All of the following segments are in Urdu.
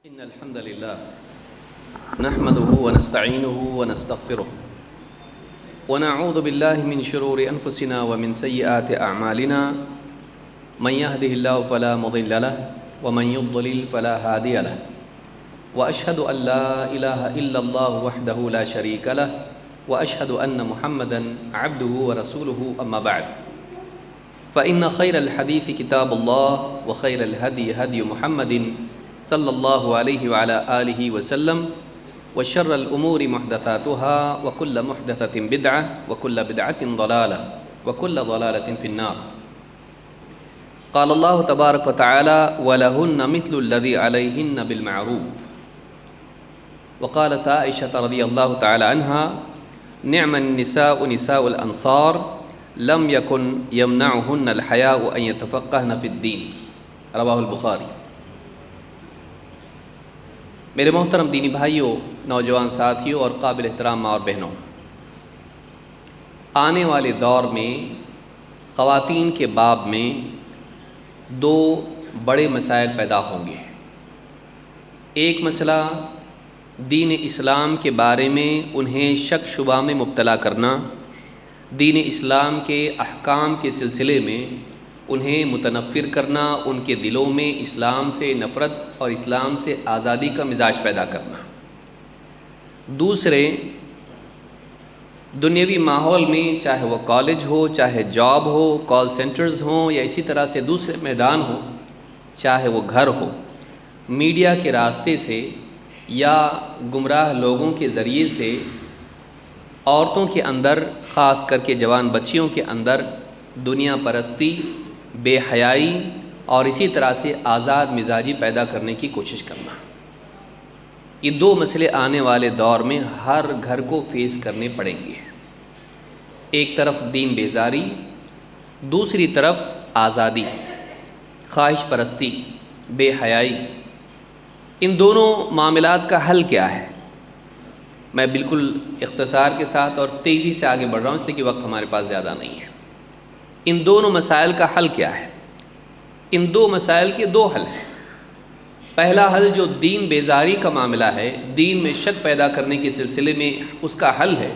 إن الحمد لله نحمده ونستعينه ونستغفره ونعوذ بالله من شرور أنفسنا ومن سيئات أعمالنا من يهده الله فلا مضل له ومن يضلل فلا هادي له وأشهد أن لا إله إلا الله وحده لا شريك له وأشهد أن محمدا عبده ورسوله أما بعد فإن خير الحديث كتاب الله وخير الهدي هدي محمد صلی اللہ علیہ وعلى آلہ وسلم وشر الأمور محدثاتها وكل محدثة بدعة وكل بدعة ضلالة وكل ضلالة في النار. قال الله تبارك وتعالى ولهن مثل الذي عليهن بالمعروف. وقالت عائشة رضي الله تعالى عنها نعم النساء نساء الأنصار لم يكن يمنعهن الحياء أن يتفقهن في الدين. رواه البخاری. میرے محترم دینی بھائیوں، نوجوان ساتھیوں اور قابل احترام ماں اور بہنوں، آنے والے دور میں خواتین کے باب میں دو بڑے مسائل پیدا ہوں گے. ایک مسئلہ دین اسلام کے بارے میں انہیں شک شبہ میں مبتلا کرنا، دین اسلام کے احکام کے سلسلے میں انہیں متنفر کرنا، ان کے دلوں میں اسلام سے نفرت اور اسلام سے آزادی کا مزاج پیدا کرنا. دوسرے، دنیاوی ماحول میں چاہے وہ کالج ہو، چاہے جاب ہو، کال سینٹرز ہوں یا اسی طرح سے دوسرے میدان ہوں، چاہے وہ گھر ہو، میڈیا کے راستے سے یا گمراہ لوگوں کے ذریعے سے عورتوں کے اندر، خاص کر کے جوان بچیوں کے اندر دنیا پرستی، بے حیائی اور اسی طرح سے آزاد مزاجی پیدا کرنے کی کوشش کرنا. یہ دو مسئلے آنے والے دور میں ہر گھر کو فیس کرنے پڑیں گے. ایک طرف دین بیزاری، دوسری طرف آزادی، خواہش پرستی، بے حیائی. ان دونوں معاملات کا حل کیا ہے؟ میں بالکل اختصار کے ساتھ اور تیزی سے آگے بڑھ رہا ہوں اس لیے کہ وقت ہمارے پاس زیادہ نہیں ہے. ان دونوں مسائل کا حل کیا ہے؟ ان دو مسائل کے دو حل ہیں. پہلا حل جو دین بیزاری کا معاملہ ہے، دین میں شک پیدا کرنے کے سلسلے میں اس کا حل ہے،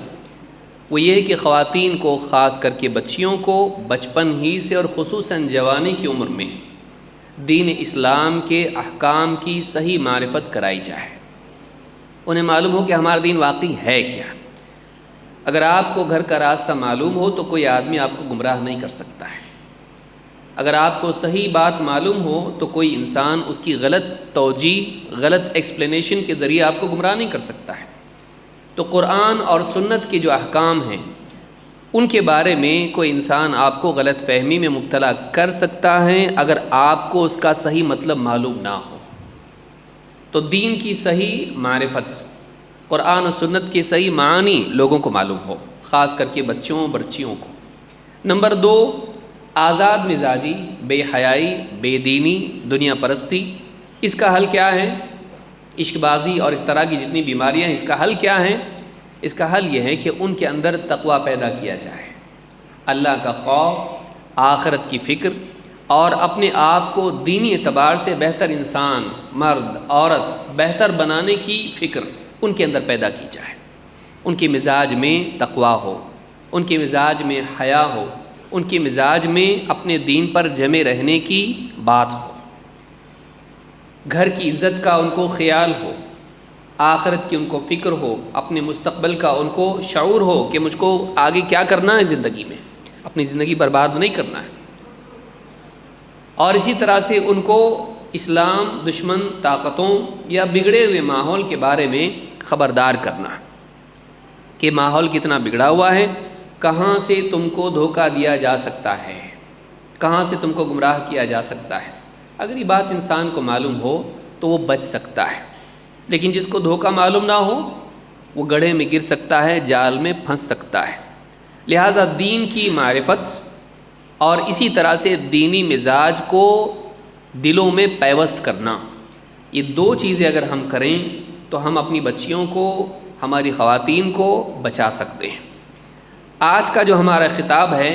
وہ یہ ہے کہ خواتین کو، خاص کر کے بچیوں کو، بچپن ہی سے اور خصوصاً جوانی کی عمر میں دین اسلام کے احکام کی صحیح معرفت کرائی جائے. انہیں معلوم ہو کہ ہمارا دین واقعی ہے کیا. اگر آپ کو گھر کا راستہ معلوم ہو تو کوئی آدمی آپ کو گمراہ نہیں کر سکتا ہے. اگر آپ کو صحیح بات معلوم ہو تو کوئی انسان اس کی غلط توجیہ، غلط ایکسپلینیشن کے ذریعے آپ کو گمراہ نہیں کر سکتا ہے. تو قرآن اور سنت کے جو احکام ہیں ان کے بارے میں کوئی انسان آپ کو غلط فہمی میں مبتلا کر سکتا ہے اگر آپ کو اس کا صحیح مطلب معلوم نہ ہو. تو دین کی صحیح معرفت، قرآن و سنت کے صحیح معنی لوگوں کو معلوم ہو، خاص کر کے بچوں بچیوں کو. نمبر دو، آزاد مزاجی، بے حیائی، بے دینی، دنیا پرستی. اس کا حل کیا ہے؟ عشق بازی اور اس طرح کی جتنی بیماریاں ہیں، اس کا حل کیا ہے؟ اس کا حل یہ ہے کہ ان کے اندر تقویٰ پیدا کیا جائے، اللہ کا خوف، آخرت کی فکر اور اپنے آپ کو دینی اعتبار سے بہتر انسان، مرد، عورت بہتر بنانے کی فکر ان کے اندر پیدا کی جائے. ان کے مزاج میں تقویٰ ہو، ان کے مزاج میں حیا ہو، ان کے مزاج میں اپنے دین پر جمے رہنے کی بات ہو، گھر کی عزت کا ان کو خیال ہو، آخرت کی ان کو فکر ہو، اپنے مستقبل کا ان کو شعور ہو کہ مجھ کو آگے کیا کرنا ہے زندگی میں، اپنی زندگی برباد نہیں کرنا ہے. اور اسی طرح سے ان کو اسلام دشمن طاقتوں یا بگڑے ہوئے ماحول کے بارے میں خبردار کرنا کہ ماحول کتنا بگڑا ہوا ہے، کہاں سے تم کو دھوکہ دیا جا سکتا ہے، کہاں سے تم کو گمراہ کیا جا سکتا ہے. اگر یہ بات انسان کو معلوم ہو تو وہ بچ سکتا ہے، لیکن جس کو دھوکہ معلوم نہ ہو وہ گڑھے میں گر سکتا ہے، جال میں پھنس سکتا ہے. لہٰذا دین کی معرفت اور اسی طرح سے دینی مزاج کو دلوں میں پیوست کرنا، یہ دو چیزیں اگر ہم کریں تو ہم اپنی بچیوں کو، ہماری خواتین کو بچا سکتے ہیں. آج کا جو ہمارا خطاب ہے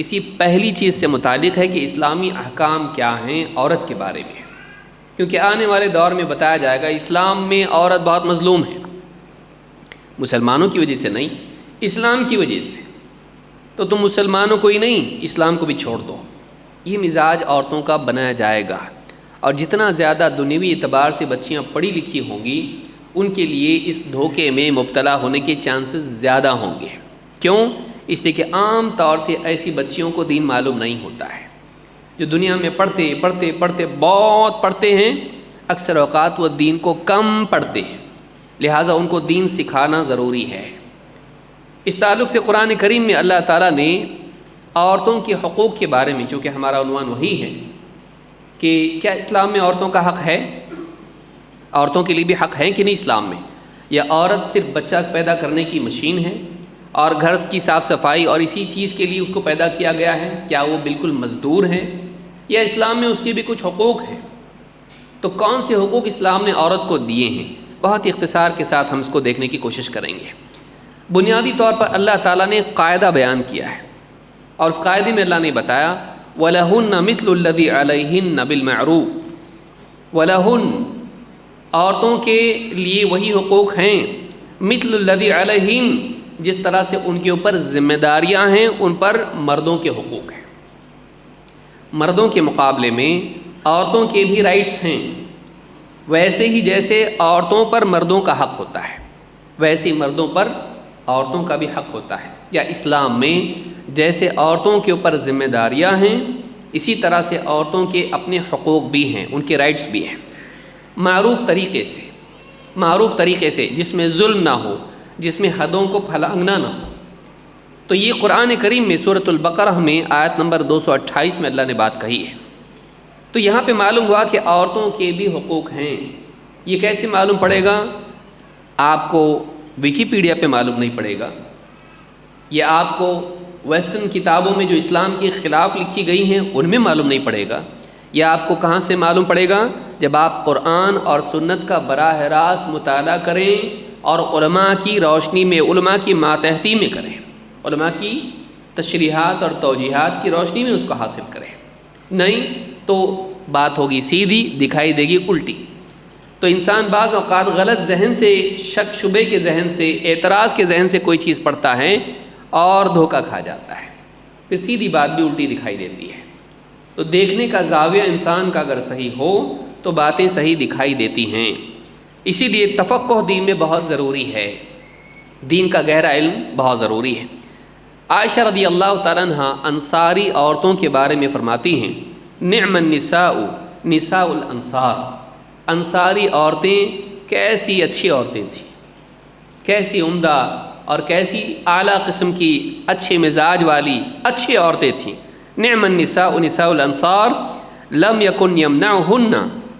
اسی پہلی چیز سے متعلق ہے کہ اسلامی احکام کیا ہیں عورت کے بارے میں. کیونکہ آنے والے دور میں بتایا جائے گا اسلام میں عورت بہت مظلوم ہے، مسلمانوں کی وجہ سے نہیں، اسلام کی وجہ سے، تو تم مسلمانوں کو ہی نہیں اسلام کو بھی چھوڑ دو۔ یہ مزاج عورتوں کا بنایا جائے گا، اور جتنا زیادہ دنیوی اعتبار سے بچیاں پڑھی لکھی ہوں گی ان کے لیے اس دھوکے میں مبتلا ہونے کے چانسز زیادہ ہوں گے۔ کیوں؟ اس لیے کہ عام طور سے ایسی بچیوں کو دین معلوم نہیں ہوتا ہے، جو دنیا میں پڑھتے بہت پڑھتے ہیں، اکثر اوقات وہ دین کو کم پڑھتے ہیں، لہٰذا ان کو دین سکھانا ضروری ہے۔ اس تعلق سے قرآن کریم میں اللہ تعالیٰ نے عورتوں کے حقوق کے بارے میں، چونکہ ہمارا عنوان وہی ہے کہ کیا اسلام میں عورتوں کا حق ہے، عورتوں کے لیے بھی حق ہے کہ نہیں اسلام میں، یا عورت صرف بچہ پیدا کرنے کی مشین ہے اور گھر کی صاف صفائی اور اسی چیز کے لیے اس کو پیدا کیا گیا ہے، کیا وہ بالکل مزدور ہے، یا اسلام میں اس کے بھی کچھ حقوق ہیں؟ تو کون سے حقوق اسلام نے عورت کو دیے ہیں، بہت اختصار کے ساتھ ہم اس کو دیکھنے کی کوشش کریں گے۔ بنیادی طور پر اللہ تعالیٰ نے قاعدہ بیان کیا ہے، اور اس قاعدے میں اللہ نے بتایا وَلَهُنَّ مِثْلُ الَّذِي عَلَيْهِنَّ بِالْمَعْرُوفِ، وَلَهُنَّ عورتوں کے لیے وہی حقوق ہیں، مِثْلُ الَّذِي عَلَيْهِنَّ جس طرح سے ان کے اوپر ذمہ داریاں ہیں ان پر مردوں کے حقوق ہیں۔ مردوں کے مقابلے میں عورتوں کے بھی رائٹس ہیں، ویسے ہی جیسے عورتوں پر مردوں کا حق ہوتا ہے ویسے ہی مردوں پر عورتوں کا بھی حق ہوتا ہے، یا اسلام میں جیسے عورتوں کے اوپر ذمہ داریاں ہیں اسی طرح سے عورتوں کے اپنے حقوق بھی ہیں، ان کے رائٹس بھی ہیں، معروف طریقے سے جس میں ظلم نہ ہو، جس میں حدوں کو پھلانگنا نہ ہو۔ تو یہ قرآن کریم میں سورۃ البقرہ میں آیت نمبر 228 میں اللہ نے بات کہی ہے۔ تو یہاں پہ معلوم ہوا کہ عورتوں کے بھی حقوق ہیں۔ یہ کیسے معلوم پڑے گا؟ آپ کو ویکیپیڈیا پہ معلوم نہیں پڑے گا، یا آپ کو ویسٹرن کتابوں میں جو اسلام کے خلاف لکھی گئی ہیں ان میں معلوم نہیں پڑے گا، یا آپ کو کہاں سے معلوم پڑے گا؟ جب آپ قرآن اور سنت کا براہ راست مطالعہ کریں اور علماء کی روشنی میں، علماء کی ماتحتی میں کریں، علماء کی تشریحات اور توجیحات کی روشنی میں اس کو حاصل کریں، نہیں تو بات ہوگی سیدھی، دکھائی دے گی الٹی۔ تو انسان بعض اوقات غلط ذہن سے، شک شبے کے ذہن سے، اعتراض کے ذہن سے کوئی چیز پڑھتا ہے اور دھوکہ کھا جاتا ہے، پھر سیدھی بات بھی الٹی دکھائی دیتی ہے۔ تو دیکھنے کا زاویہ انسان کا اگر صحیح ہو تو باتیں صحیح دکھائی دیتی ہیں۔ اسی لیے تفقہ دین میں بہت ضروری ہے، دین کا گہرا علم بہت ضروری ہے۔ عائشہ رضی اللہ تعالیٰ عنہ انصاری عورتوں کے بارے میں فرماتی ہیں، نعم النساء نساء الانصار، انصاری عورتیں کیسی اچھی عورتیں تھیں، کیسی عمدہ اور کیسی اعلیٰ قسم کی اچھے مزاج والی اچھی عورتیں تھیں۔ نعم النساء نساء الانصار لم یکن یمنعہن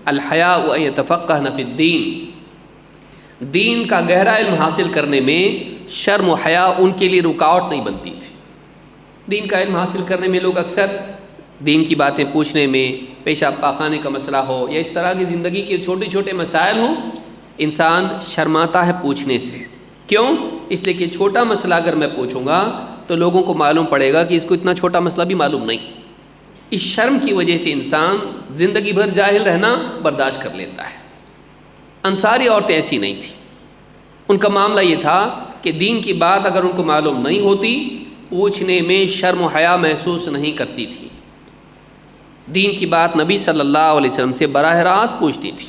الحیاء ان یتفقہن فی الدین، دین کا گہرا علم حاصل کرنے میں شرم و حیا ان کے لیے رکاوٹ نہیں بنتی تھی۔ دین کا علم حاصل کرنے میں لوگ اکثر دین کی باتیں پوچھنے میں، پیشاب پاخانے کا مسئلہ ہو یا اس طرح کی زندگی کے چھوٹے چھوٹے مسائل ہوں، انسان شرماتا ہے پوچھنے سے۔ کیوں؟ اس لیے کہ چھوٹا مسئلہ اگر میں پوچھوں گا تو لوگوں کو معلوم پڑے گا کہ اس کو اتنا چھوٹا مسئلہ بھی معلوم نہیں۔ اس شرم کی وجہ سے انسان زندگی بھر جاہل رہنا برداشت کر لیتا ہے۔ انصاری عورتیں ایسی نہیں تھیں، ان کا معاملہ یہ تھا کہ دین کی بات اگر ان کو معلوم نہیں ہوتی، پوچھنے میں شرم و حیا محسوس نہیں کرتی تھی، دین کی بات نبی صلی اللہ علیہ وسلم سے براہ راست پوچھتی تھی۔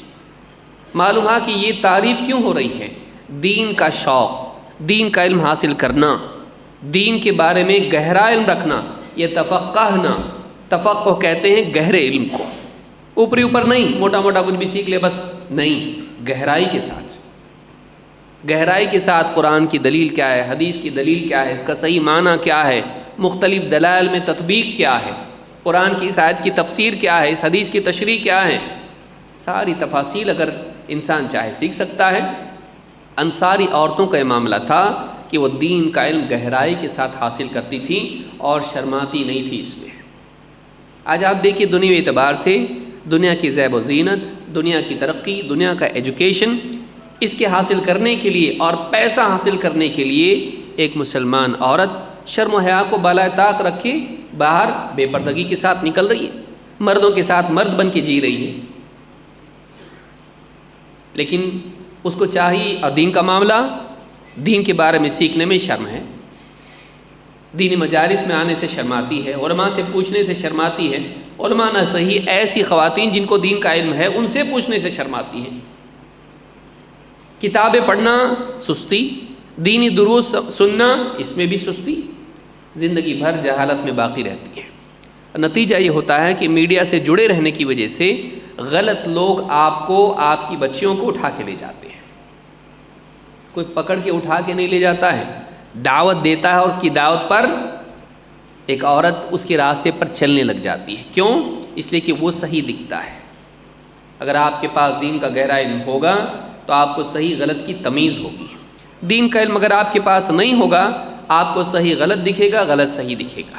معلوم ہے کہ یہ تعریف کیوں ہو رہی ہے؟ دین کا شوق، دین کا علم حاصل کرنا، دین کے بارے میں گہرا علم رکھنا، یہ تفقہنا، تفقہ کہتے ہیں گہرے علم کو، اوپری اوپر نہیں، موٹا موٹا کچھ بھی سیکھ لے بس نہیں، گہرائی کے ساتھ، گہرائی کے ساتھ قرآن کی دلیل کیا ہے، حدیث کی دلیل کیا ہے، اس کا صحیح معنی کیا ہے، مختلف دلائل میں تطبیق کیا ہے، قرآن کی اس آیت کی تفسیر کیا ہے، اس حدیث کی تشریح کیا ہے، ساری تفاصیل اگر انسان چاہے سیکھ سکتا ہے۔ انصاری عورتوں کا یہ معاملہ تھا کہ وہ دین کا علم گہرائی کے ساتھ حاصل کرتی تھیں اور شرماتی نہیں تھی اس میں۔ آج آپ دیکھیے دنیاوی اعتبار سے دنیا کی زیب و زینت، دنیا کی ترقی، دنیا کا ایجوکیشن، اس کے حاصل کرنے کے لیے اور پیسہ حاصل کرنے کے لیے ایک مسلمان عورت شرم و حیا کو بالائے طاق رکھ کے باہر بے پردگی کے ساتھ نکل رہی ہے، مردوں کے ساتھ مرد بن کے جی رہی ہے۔ لیکن اس کو چاہیے، اور دین کا معاملہ، دین کے بارے میں سیکھنے میں شرم ہے، دینی مجالس میں آنے سے شرماتی ہے، علماء سے پوچھنے سے شرماتی ہے، علماء نہ صحیح ایسی خواتین جن کو دین کا علم ہے ان سے پوچھنے سے شرماتی ہیں، کتابیں پڑھنا سستی، دینی دروس سننا اس میں بھی سستی، زندگی بھر جہالت میں باقی رہتی ہے۔ نتیجہ یہ ہوتا ہے کہ میڈیا سے جڑے رہنے کی وجہ سے غلط لوگ آپ کو، آپ کی بچیوں کو اٹھا کے لے جاتے ہیں، کوئی پکڑ کے اٹھا کے نہیں لے جاتا ہے، دعوت دیتا ہے اور اس کی دعوت پر ایک عورت اس کے راستے پر چلنے لگ جاتی ہے۔ کیوں؟ اس لیے کہ وہ صحیح دکھتا ہے۔ اگر آپ کے پاس دین کا گہرا علم ہوگا تو آپ کو صحیح غلط کی تمیز ہوگی، دین کا علم اگر آپ کے پاس نہیں ہوگا آپ کو صحیح غلط دکھے گا، غلط صحیح دکھے گا۔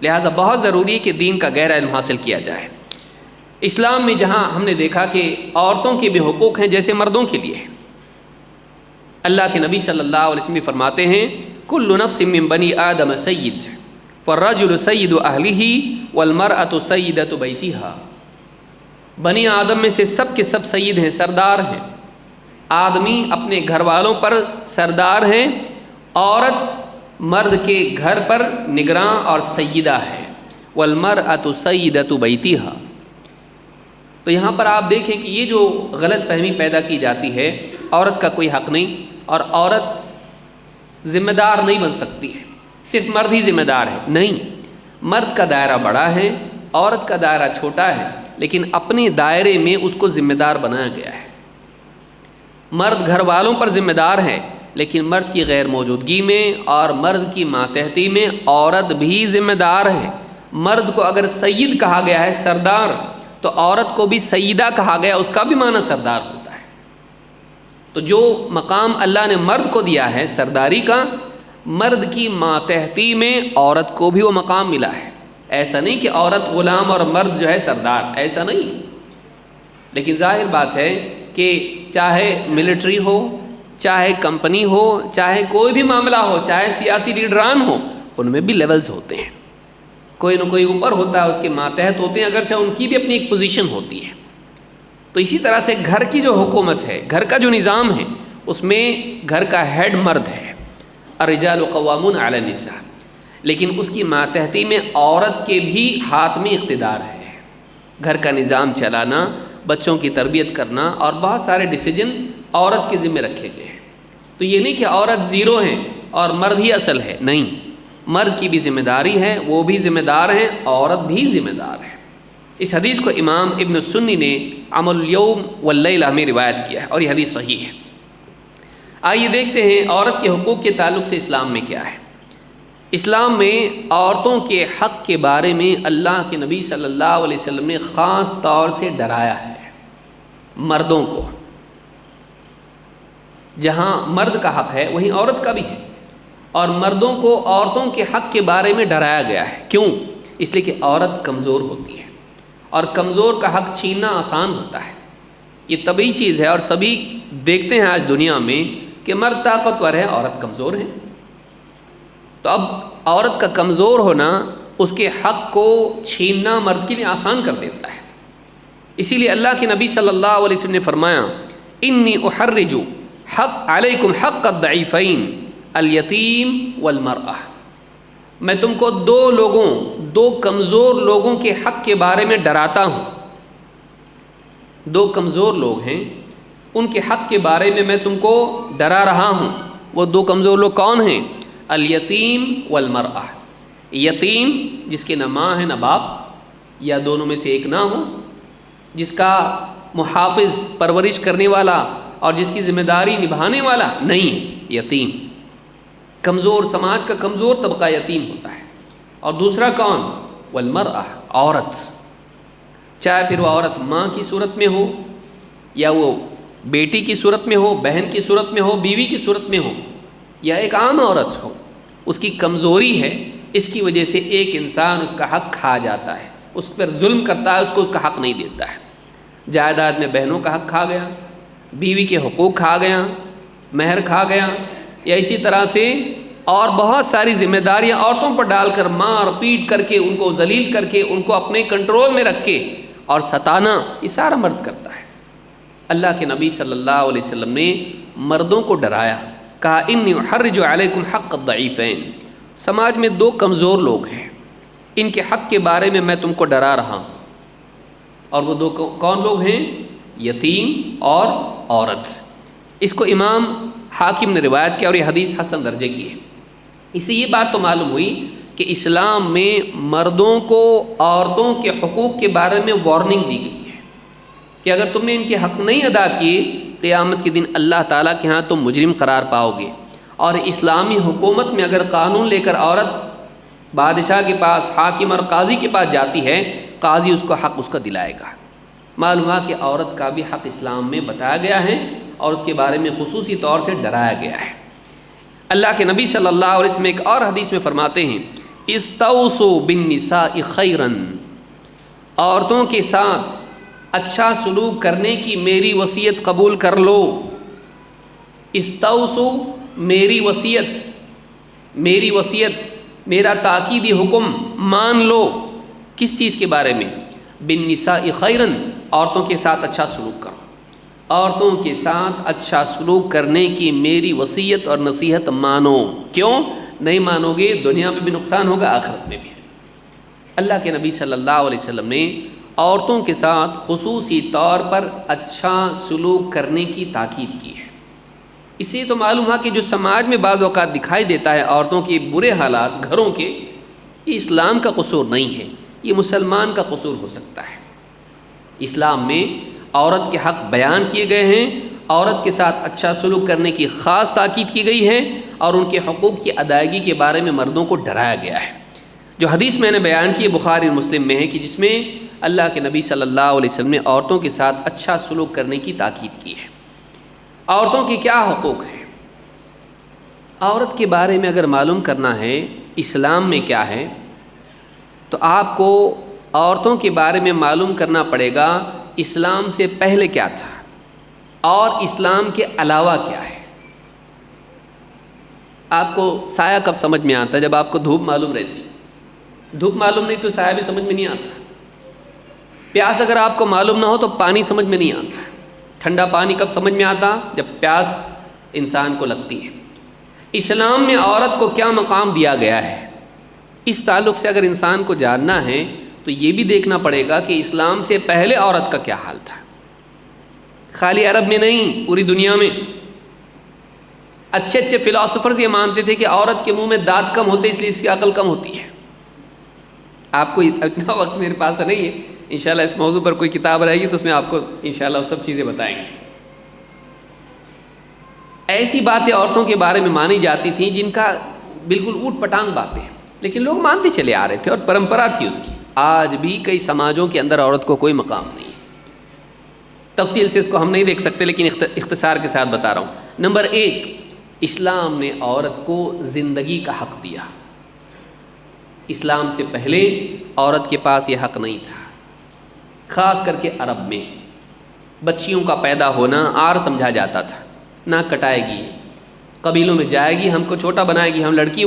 لہٰذا بہت ضروری ہے کہ دین کا گہرا علم حاصل کیا جائے۔ اسلام میں جہاں ہم نے دیکھا کہ عورتوں کے بھی حقوق ہیں جیسے مردوں کے لیے، اللہ کے نبی صلی اللہ علیہ وسلم فرماتے ہیں کل نفس من بنی آدم سید فالرجل سید اہلہ والمرأة سیدۃ بیتہا، بنی آدم میں سے سب کے سب سید ہیں، سردار ہیں، آدمی اپنے گھر والوں پر سردار ہیں، عورت مرد کے گھر پر نگراں اور سیدہ ہے، والمرأة سیدۃ بیتہا۔ تو یہاں پر آپ دیکھیں کہ یہ جو غلط فہمی پیدا کی جاتی ہے، عورت کا کوئی حق نہیں اور عورت ذمہ دار نہیں بن سکتی ہے، صرف مرد ہی ذمہ دار ہے، نہیں، مرد کا دائرہ بڑا ہے، عورت کا دائرہ چھوٹا ہے، لیکن اپنے دائرے میں اس کو ذمہ دار بنایا گیا ہے۔ مرد گھر والوں پر ذمہ دار ہے، لیکن مرد کی غیر موجودگی میں اور مرد کی ماتحتی میں عورت بھی ذمہ دار ہے۔ مرد کو اگر سید کہا گیا ہے، سردار، تو عورت کو بھی سیدہ کہا گیا، اس کا بھی معنی سردار ہوتا ہے۔ تو جو مقام اللہ نے مرد کو دیا ہے سرداری کا، مرد کی ماتحتی میں عورت کو بھی وہ مقام ملا ہے۔ ایسا نہیں کہ عورت غلام اور مرد جو ہے سردار، ایسا نہیں۔ لیکن ظاہر بات ہے کہ چاہے ملٹری ہو، چاہے کمپنی ہو، چاہے کوئی بھی معاملہ ہو، چاہے سیاسی لیڈران ہو، ان میں بھی لیولز ہوتے ہیں، کوئی نہ کوئی اوپر ہوتا ہے، اس کے ماتحت ہوتے ہیں، اگرچہ ان کی بھی اپنی ایک پوزیشن ہوتی ہے۔ تو اسی طرح سے گھر کی جو حکومت ہے، گھر کا جو نظام ہے، اس میں گھر کا ہیڈ مرد ہے، الرجال قوامون علی النساء، لیکن اس کی ماتحتی میں عورت کے بھی ہاتھ میں اقتدار ہے، گھر کا نظام چلانا، بچوں کی تربیت کرنا اور بہت سارے ڈیسیجن عورت کے ذمہ رکھے گئے ہیں۔ تو یہ نہیں کہ عورت زیرو ہے اور مرد ہی اصل ہے، نہیں، مرد کی بھی ذمہ داری ہے، وہ بھی ذمہ دار ہیں، عورت بھی ذمہ دار ہے۔ اس حدیث کو امام ابن سنی نے عمل الیوم واللیلہ میں روایت کیا ہے اور یہ حدیث صحیح ہے۔ آئیے دیکھتے ہیں عورت کے حقوق کے تعلق سے اسلام میں کیا ہے۔ اسلام میں عورتوں کے حق کے بارے میں اللہ کے نبی صلی اللہ علیہ وسلم نے خاص طور سے ڈرایا ہے مردوں کو۔ جہاں مرد کا حق ہے وہیں عورت کا بھی ہے، اور مردوں کو عورتوں کے حق کے بارے میں ڈرایا گیا ہے۔ کیوں؟ اس لیے کہ عورت کمزور ہوتی ہے اور کمزور کا حق چھیننا آسان ہوتا ہے، یہ طبیعی چیز ہے، اور سبھی دیکھتے ہیں آج دنیا میں کہ مرد طاقتور ہے، عورت کمزور ہے۔ تو اب عورت کا کمزور ہونا اس کے حق کو چھیننا مرد کے لیے آسان کر دیتا ہے۔ اسی لیے اللہ کے نبی صلی اللہ علیہ وسلم نے فرمایا انی احرج حق علیکم حق الضعیفین الیتیم والمرأہ، میں تم کو دو کمزور لوگوں کے حق کے بارے میں ڈراتا ہوں۔ دو کمزور لوگ ہیں، ان کے حق کے بارے میں تم کو ڈرا رہا ہوں۔ وہ دو کمزور لوگ کون ہیں؟ الیتیم والمرأہ، یتیم جس کے نہ ماں ہے نہ باپ یا دونوں میں سے ایک نہ ہو، جس کا محافظ پرورش کرنے والا اور جس کی ذمہ داری نبھانے والا نہیں ہے، یتیم، کمزور، سماج کا کمزور طبقہ یتیم ہوتا ہے۔ اور دوسرا کون؟ والمرأہ، عورت، چاہے پھر وہ عورت ماں کی صورت میں ہو یا وہ بیٹی کی صورت میں ہو، بہن کی صورت میں ہو، بیوی کی صورت میں ہو، یا ایک عام عورت ہو، اس کی کمزوری ہے، اس کی وجہ سے ایک انسان اس کا حق کھا جاتا ہے، اس پر ظلم کرتا ہے، اس کو اس کا حق نہیں دیتا ہے۔ جائیداد میں بہنوں کا حق کھا گیا، بیوی کے حقوق کھا گیا، مہر کھا گیا، یا اسی طرح سے اور بہت ساری ذمہ داریاں عورتوں پر ڈال کر مار پیٹ کر کے، ان کو ذلیل کر کے، ان کو اپنے کنٹرول میں رکھ کے اور ستانا، یہ سارا مرد کرتا ہے۔ اللہ کے نبی صلی اللہ علیہ وسلم نے مردوں کو ڈرایا، کہا انی احرج علیکم حق الضعیفین، سماج میں دو کمزور لوگ ہیں، ان کے حق کے بارے میں تم کو ڈرا رہا ہوں۔ اور وہ دو کون لوگ ہیں؟ یتیم اور عورت۔ اس کو امام حاکم نے روایت کیا اور یہ حدیث حسن درجے کی ہے۔ اس سے یہ بات تو معلوم ہوئی کہ اسلام میں مردوں کو عورتوں کے حقوق کے بارے میں وارننگ دی گئی ہے کہ اگر تم نے ان کے حق نہیں ادا کیے، قیامت کے دن اللہ تعالیٰ کے ہاں تم مجرم قرار پاؤ گے۔ اور اسلامی حکومت میں اگر قانون لے کر عورت بادشاہ کے پاس، حاکم اور قاضی کے پاس جاتی ہے، قاضی اس کو حق اس کا دلائے گا۔ معلوم ہوا کہ عورت کا بھی حق اسلام میں بتایا گیا ہے اور اس کے بارے میں خصوصی طور سے ڈرایا گیا ہے۔ اللہ کے نبی صلی اللہ علیہ وسلم ایک اور حدیث میں فرماتے ہیں استوصوا بالنساء خیرا، عورتوں کے ساتھ اچھا سلوک کرنے کی میری وصیت قبول کر لو۔ استوصوا، میری وصیت، میرا تاکیدی حکم مان لو۔ کس چیز کے بارے میں؟ بالنساء خیرا، عورتوں کے ساتھ اچھا سلوک کرو۔ عورتوں کے ساتھ اچھا سلوک کرنے کی میری وصیت اور نصیحت مانو۔ کیوں نہیں مانو گے؟ دنیا میں بھی نقصان ہوگا، آخرت میں بھی۔ اللہ کے نبی صلی اللہ علیہ وسلم نے عورتوں کے ساتھ خصوصی طور پر اچھا سلوک کرنے کی تاکید کی ہے۔ اس سے تو معلوم ہوا کہ جو سماج میں بعض اوقات دکھائی دیتا ہے عورتوں کے برے حالات گھروں کے، یہ اسلام کا قصور نہیں ہے، یہ مسلمان کا قصور ہو سکتا ہے۔ اسلام میں عورت کے حق بیان کیے گئے ہیں، عورت کے ساتھ اچھا سلوک کرنے کی خاص تاکید کی گئی ہے اور ان کے حقوق کی ادائیگی کے بارے میں مردوں کو ڈرایا گیا ہے۔ جو حدیث میں نے بیان کی بخاری اور مسلم میں ہے کہ جس میں اللہ کے نبی صلی اللہ علیہ وسلم نے عورتوں کے ساتھ اچھا سلوک کرنے کی تاکید کی ہے۔ عورتوں کے کیا حقوق ہیں؟ عورت کے بارے میں اگر معلوم کرنا ہے اسلام میں کیا ہے، تو آپ کو عورتوں کے بارے میں معلوم کرنا پڑے گا اسلام سے پہلے کیا تھا اور اسلام کے علاوہ کیا ہے۔ آپ کو سایہ کب سمجھ میں آتا ہے؟ جب آپ کو دھوپ معلوم رہتی۔ دھوپ معلوم نہیں تو سایہ بھی سمجھ میں نہیں آتا۔ پیاس اگر آپ کو معلوم نہ ہو تو پانی سمجھ میں نہیں آتا۔ ٹھنڈا پانی کب سمجھ میں آتا؟ جب پیاس انسان کو لگتی ہے۔ اسلام میں عورت کو کیا مقام دیا گیا ہے، اس تعلق سے اگر انسان کو جاننا ہے تو یہ بھی دیکھنا پڑے گا کہ اسلام سے پہلے عورت کا کیا حال تھا۔ خالی عرب میں نہیں، پوری دنیا میں اچھے فلاسفرز یہ مانتے تھے کہ عورت کے منہ میں دانت کم ہوتے اس لیے اس کی عقل کم ہوتی ہے۔ آپ کو اتنا وقت میرے پاس نہیں ہے، انشاءاللہ اس موضوع پر کوئی کتاب رہے گی تو اس میں آپ کو انشاءاللہ سب چیزیں بتائیں گے۔ ایسی باتیں عورتوں کے بارے میں مانی جاتی تھیں جن کا بالکل اوٹ پٹانگ باتیں، لیکن لوگ مانتے چلے آ رہے تھے اور پرمپرا تھی اس کی۔ آج بھی کئی سماجوں کے اندر عورت کو کوئی مقام نہیں ہے۔ تفصیل سے اس کو ہم نہیں دیکھ سکتے لیکن اختصار کے ساتھ بتا رہا ہوں۔ نمبر 1، اسلام نے عورت کو زندگی کا حق دیا۔ اسلام سے پہلے عورت کے پاس یہ حق نہیں تھا، خاص کر کے عرب میں بچیوں کا پیدا ہونا عار سمجھا جاتا تھا۔ نہ کٹائے گی، قبیلوں میں جائے گی، ہم کو چھوٹا بنائے گی، ہم لڑکے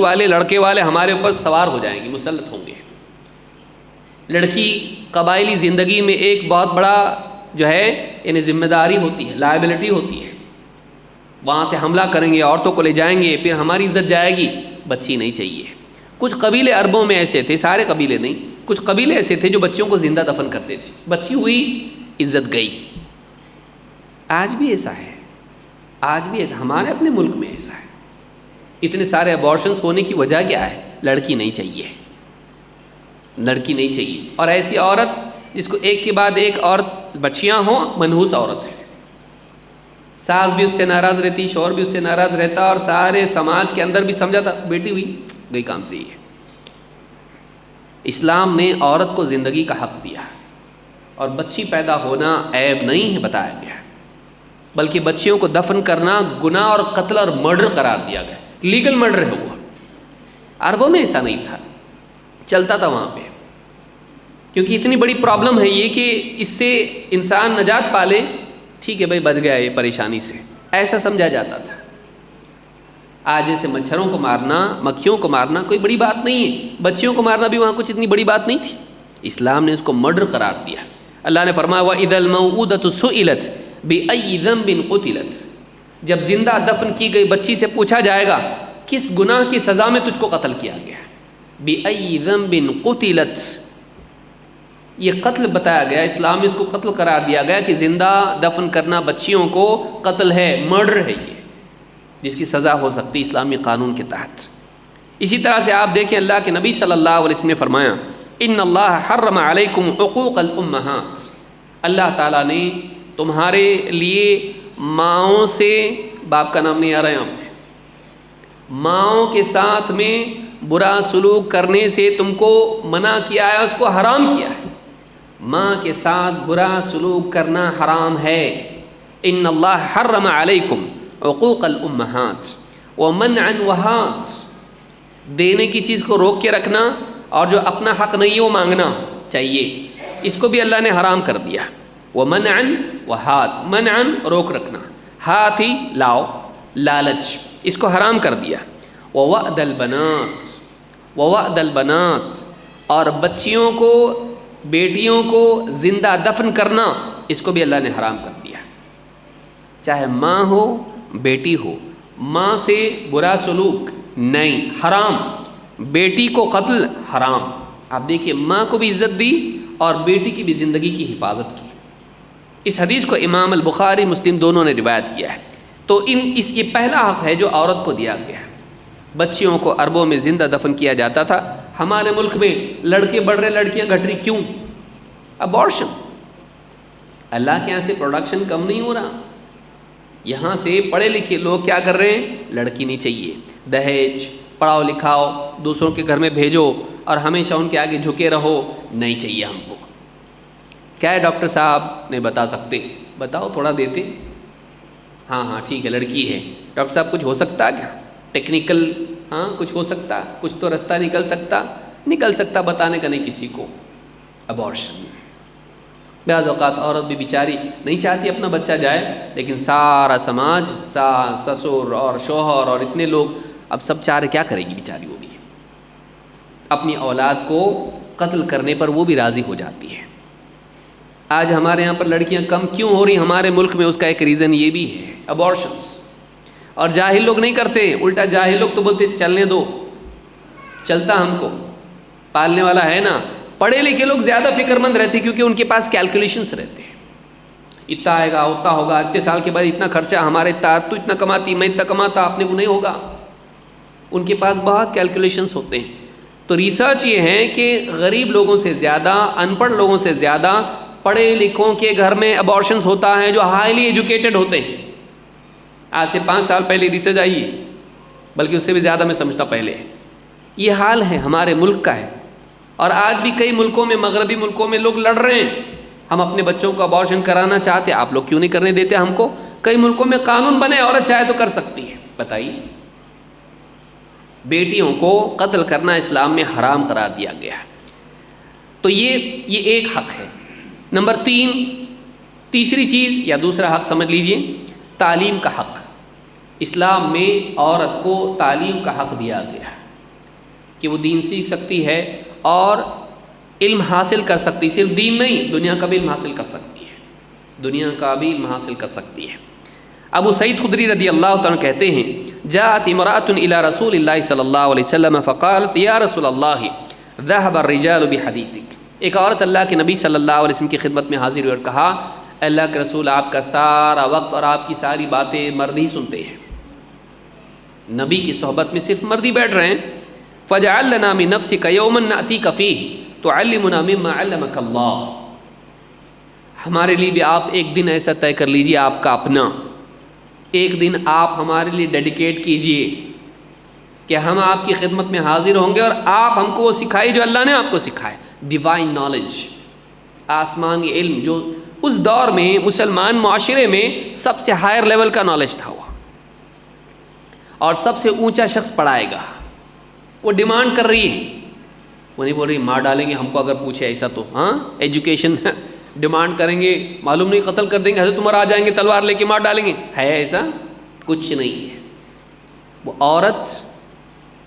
والے ہمارے اوپر سوار ہو جائیں گے، مسلط ہوں گے۔ لڑکی قبائلی زندگی میں ایک بہت بڑا جو ہے یعنی ذمہ داری ہوتی ہے، لائبلٹی ہوتی ہے۔ وہاں سے حملہ کریں گے، عورتوں کو لے جائیں گے، پھر ہماری عزت جائے گی، بچی نہیں چاہیے۔ کچھ قبیلے عربوں میں ایسے تھے، سارے قبیلے نہیں، کچھ قبیلے ایسے تھے جو بچوں کو زندہ دفن کرتے تھے، بچی ہوئی عزت گئی۔ آج بھی ایسا ہے، آج بھی ایسا، ہمارے اپنے ملک میں ایسا ہے۔ اتنے سارے ابارشنس ہونے کی وجہ کیا ہے؟ لڑکی نہیں چاہیے، لڑکی نہیں چاہیے۔ اور ایسی عورت جس کو ایک کے بعد ایک عورت بچیاں ہوں، منحوس عورت ہے۔ ساس بھی اس سے ناراض رہتی، شوہر بھی اس سے ناراض رہتا، اور سارے سماج کے اندر بھی سمجھا تھا بیٹی ہوئی گئی کام سے ہی ہے۔ اسلام نے عورت کو زندگی کا حق دیا اور بچی پیدا ہونا عیب نہیں ہے بتایا گیا، بلکہ بچیوں کو دفن کرنا گناہ اور قتل اور مرڈر قرار دیا گیا، لیگل مرڈر ہے وہ۔ عربوں میں ایسا نہیں تھا، چلتا تھا وہاں پہ، کیونکہ اتنی بڑی پرابلم ہے یہ کہ اس سے انسان نجات پالے، ٹھیک ہے بھائی بچ گیا یہ پریشانی سے، ایسا سمجھا جاتا تھا۔ آج جیسے مچھروں کو مارنا، مکھیوں کو مارنا کوئی بڑی بات نہیں ہے، بچیوں کو مارنا بھی وہاں کچھ اتنی بڑی بات نہیں تھی، اسلام نے اس کو مرڈر قرار دیا۔ اللہ نے فرمایا وَإِذَا الْمَوْءُودَةُ سُئِلَتْ بِأَيِّ ذَنبٍ قُتِلَتْ، جب زندہ دفن کی گئی بچی سے پوچھا جائے گا کس گناہ کی سزا میں تجھ کو قتل کیا گیا، بِأَيِّ ذَنبٍ قُتِلَتْ، یہ قتل بتایا گیا، اسلام میں اس کو قتل قرار دیا گیا کہ زندہ دفن کرنا بچیوں کو قتل ہے، مرڈر ہے یہ، جس کی سزا ہو سکتی اسلامی قانون کے تحت۔ اسی طرح سے آپ دیکھیں اللہ کے نبی صلی اللہ علیہ وسلم نے فرمایا ان اللہ حرم علیکم عقوق الامہات، اللہ تعالیٰ نے تمہارے لیے ماؤں سے، باپ کا نام نہیں آ رہا ہے یہاں پہ، ماؤں کے ساتھ میں برا سلوک کرنے سے تم کو منع کیا ہے، اس کو حرام کیا ہے، ماں کے ساتھ برا سلوک کرنا حرام ہے۔ ان اللہ حرم علیکم عقوق الامہات ومنع الوہات، دینے کی چیز کو روک کے رکھنا اور جو اپنا حق نہیں ہے وہ مانگنا چاہیے، اس کو بھی اللہ نے حرام کر دیا۔ ومنع وہات، منع روک رکھنا، ہاتھ ہی لاؤ، لالچ، اس کو حرام کر دیا۔ ووعد البنات، ووعد البنات، اور بچیوں کو، بیٹیوں کو زندہ دفن کرنا، اس کو بھی اللہ نے حرام کر دیا۔ چاہے ماں ہو بیٹی ہو، ماں سے برا سلوک نہیں، حرام، بیٹی کو قتل حرام۔ آپ دیکھیے ماں کو بھی عزت دی اور بیٹی کی بھی زندگی کی حفاظت کی۔ اس حدیث کو امام البخاری مسلم دونوں نے روایت کیا ہے۔ تو یہ پہلا حق ہے جو عورت کو دیا گیا ہے۔ بچیوں کو عربوں میں زندہ دفن کیا جاتا تھا، ہمارے ملک میں لڑکے بڑھ رہے لڑکیاں گھٹ رہی، کیوں؟ ابارشن، اللہ کے یہاں سے پروڈکشن کم نہیں ہو رہا، یہاں سے پڑھے لکھے لوگ کیا کر رہے ہیں، لڑکی نہیں چاہیے، دہیج، پڑھاؤ لکھاؤ، دوسروں کے گھر میں بھیجو اور ہمیشہ ان کے آگے جھکے رہو، نہیں چاہیے ہم کو۔ کیا ہے ڈاکٹر صاحب نہیں بتا سکتے، بتاؤ تھوڑا دیتے، ہاں ٹھیک ہے لڑکی ہے، ڈاکٹر صاحب کچھ ہو سکتا کیا، ٹیکنیکل، کچھ ہو سکتا، کچھ تو رستہ نکل سکتا بتانے کا نہیں کسی کو۔ ابارشن، بعض اوقات عورت بھی بیچاری نہیں چاہتی اپنا بچہ جائے، لیکن سارا سماج، ساس سسر اور شوہر اور اتنے لوگ اب سب چاہ رہے، کیا کرے گی بیچاری، وہ بھی اپنی اولاد کو قتل کرنے پر وہ بھی راضی ہو جاتی ہے۔ آج ہمارے یہاں پر لڑکیاں کم کیوں ہو رہی ہمارے ملک میں، اس کا ایک ریزن یہ بھی ہے، ابارشنس۔ اور جاہل لوگ نہیں کرتے، الٹا جاہل لوگ تو بولتے چلنے دو، چلتا ہم کو، پالنے والا ہے نا۔ پڑھے لکھے لوگ زیادہ فکر مند رہتے کیونکہ ان کے پاس کیلکولیشنس رہتے ہیں، اتنا آئے گا اتنا ہوگا، اتنے سال کے بعد اتنا خرچہ، ہمارے تو اتنا کماتی، میں اتنا کماتا، اپنے کو نہیں ہوگا، ان کے پاس بہت کیلکولیشنس ہوتے ہیں۔ تو ریسرچ یہ ہے کہ غریب لوگوں سے زیادہ، ان پڑھ لوگوں سے زیادہ پڑھے لکھوں کے گھر میں ابارشنس ہوتا ہے، جو ہائیلی ایجوکیٹڈ ہوتے ہیں۔ آج سے 5 سال پہلے ریسرچ آئی ہے، بلکہ اس سے بھی زیادہ میں سمجھتا پہلے، یہ حال ہے ہمارے ملک کا ہے۔ اور آج بھی کئی ملکوں میں، مغربی ملکوں میں لوگ لڑ رہے ہیں، ہم اپنے بچوں کو ابارشن کرانا چاہتے، آپ لوگ کیوں نہیں کرنے دیتے ہم کو؟ کئی ملکوں میں قانون بنے، عورت چاہے تو کر سکتی ہے۔ بتائیے، بیٹیوں کو قتل کرنا اسلام میں حرام قرار دیا گیا ہے۔ تو یہ ایک حق ہے۔ نمبر 3، تیسری چیز یا دوسرا حق سمجھ لیجئے، تعلیم کا حق۔ اسلام میں عورت کو تعلیم کا حق دیا گیا ہے کہ وہ دین سیکھ سکتی ہے اور علم حاصل کر سکتی، صرف دین نہیں، دنیا کا بھی علم حاصل کر سکتی ہے، دنیا کا بھی علم حاصل کر سکتی ہے۔ ابو سعید خدری رضی اللہ تعالیٰ کہتے ہیں، جاءت امرأة الى رسول اللہ صلی اللہ علیہ وسلم فقالت یا رسول اللہ ذهب الرجال بحدیثک۔ ایک عورت اللہ کے نبی صلی اللہ علیہ وسلم کی خدمت میں حاضر ہوئی اور کہا، اللہ کے رسول، آپ کا سارا وقت اور آپ کی ساری باتیں مرد ہی سنتے ہیں، نبی کی صحبت میں صرف مرد ہی بیٹھ رہے ہیں۔ فاجعل لنا من نفسک یوما نأتیک فیہ تعلمنا مما علمک اللہ، ہمارے لیے بھی آپ ایک دن ایسا طے کر لیجیے، آپ کا اپنا ایک دن آپ ہمارے لیے ڈیڈیکیٹ کیجئے کہ ہم آپ کی خدمت میں حاضر ہوں گے اور آپ ہم کو وہ سکھائے جو اللہ نے آپ کو سکھائے، ڈیوائن نالج، آسمانی علم، جو اس دور میں مسلمان معاشرے میں سب سے ہائر لیول کا نالج تھا وہ، اور سب سے اونچا شخص پڑھائے گا۔ وہ ڈیمانڈ کر رہی ہے، وہ نہیں بول رہی مار ڈالیں گے ہم کو اگر پوچھے ایسا تو، ایجوکیشن ڈیمانڈ کریں گے، معلوم نہیں قتل کر دیں گے، حضرت عمر آ جائیں گے تلوار لے کے مار ڈالیں گے، ہے ایسا کچھ نہیں ہے۔ وہ عورت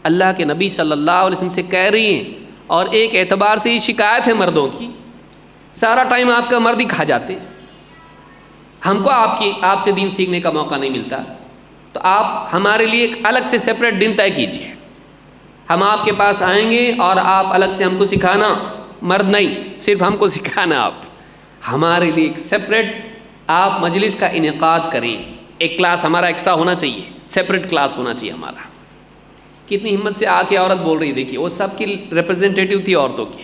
اللہ کے نبی صلی اللہ علیہ وسلم سے کہہ رہی ہیں، اور ایک اعتبار سے یہ شکایت ہے مردوں کی، سارا ٹائم آپ کا مرد ہی کھا جاتے، ہم کو آپ سے دین سیکھنے کا موقع نہیں ملتا، تو آپ ہمارے لیے ایک الگ سے سپریٹ دن طے کیجیے، ہم آپ کے پاس آئیں گے اور آپ الگ سے ہم کو سکھانا، مرد نہیں صرف ہم کو سکھانا، آپ ہمارے لیے ایک سپریٹ آپ مجلس کا انعقاد کریں، ایک کلاس ہمارا ایکسٹرا ہونا چاہیے، سپریٹ کلاس ہونا چاہیے ہمارا۔ کتنی ہمت سے آ کے عورت بول رہی، دیکھیے وہ سب کی ریپرزینٹیٹیو تھی عورتوں کی۔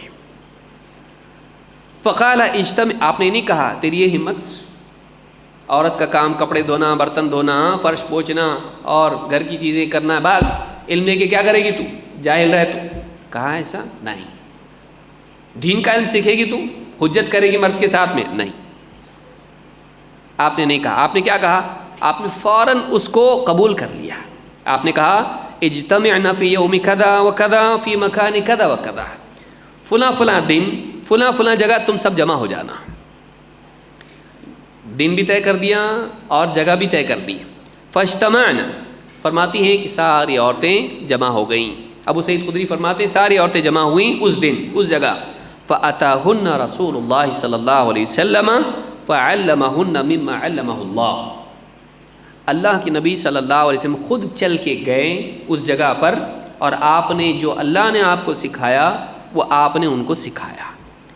فقال اجتمع، آپ نے نہیں کہا تیری یہ ہمت، عورت کا کام کپڑے دھونا، برتن دھونا، فرش پوچھنا اور گھر کی چیزیں کرنا، بس علم لے کے کیا کرے گی تو، جاہل رہے تو؟ کہا ایسا نہیں، دین کا علم سیکھے گی تو حجت کرے گی مرد کے ساتھ میں؟ نہیں، آپ نے نہیں کہا۔ آپ نے کیا کہا؟ آپ نے فوراً اس کو قبول کر لیا۔ آپ نے کہا اجتمعنا فی یوم کذا و کذا فی مکان کذا و کذا، فلاں فلاں دن فلاں فلاں جگہ تم سب جمع ہو جانا۔ دن بھی طے کر دیا اور جگہ بھی طے کر دی۔ فاجتمعنا، فرماتی ہیں کہ ساری عورتیں جمع ہو گئیں۔ ابو سعید خدری فرماتے ہیں ساری عورتیں جمع ہوئیں اس دن اس جگہ۔ فأتاہن رسول اللہ صلی اللہ علیہ وسلم فعلمہن مما علمہ اللہ، اللہ کے نبی صلی اللہ علیہ وسلم خود چل کے گئے اس جگہ پر، اور آپ نے جو اللہ نے آپ کو سکھایا وہ آپ نے ان کو سکھایا۔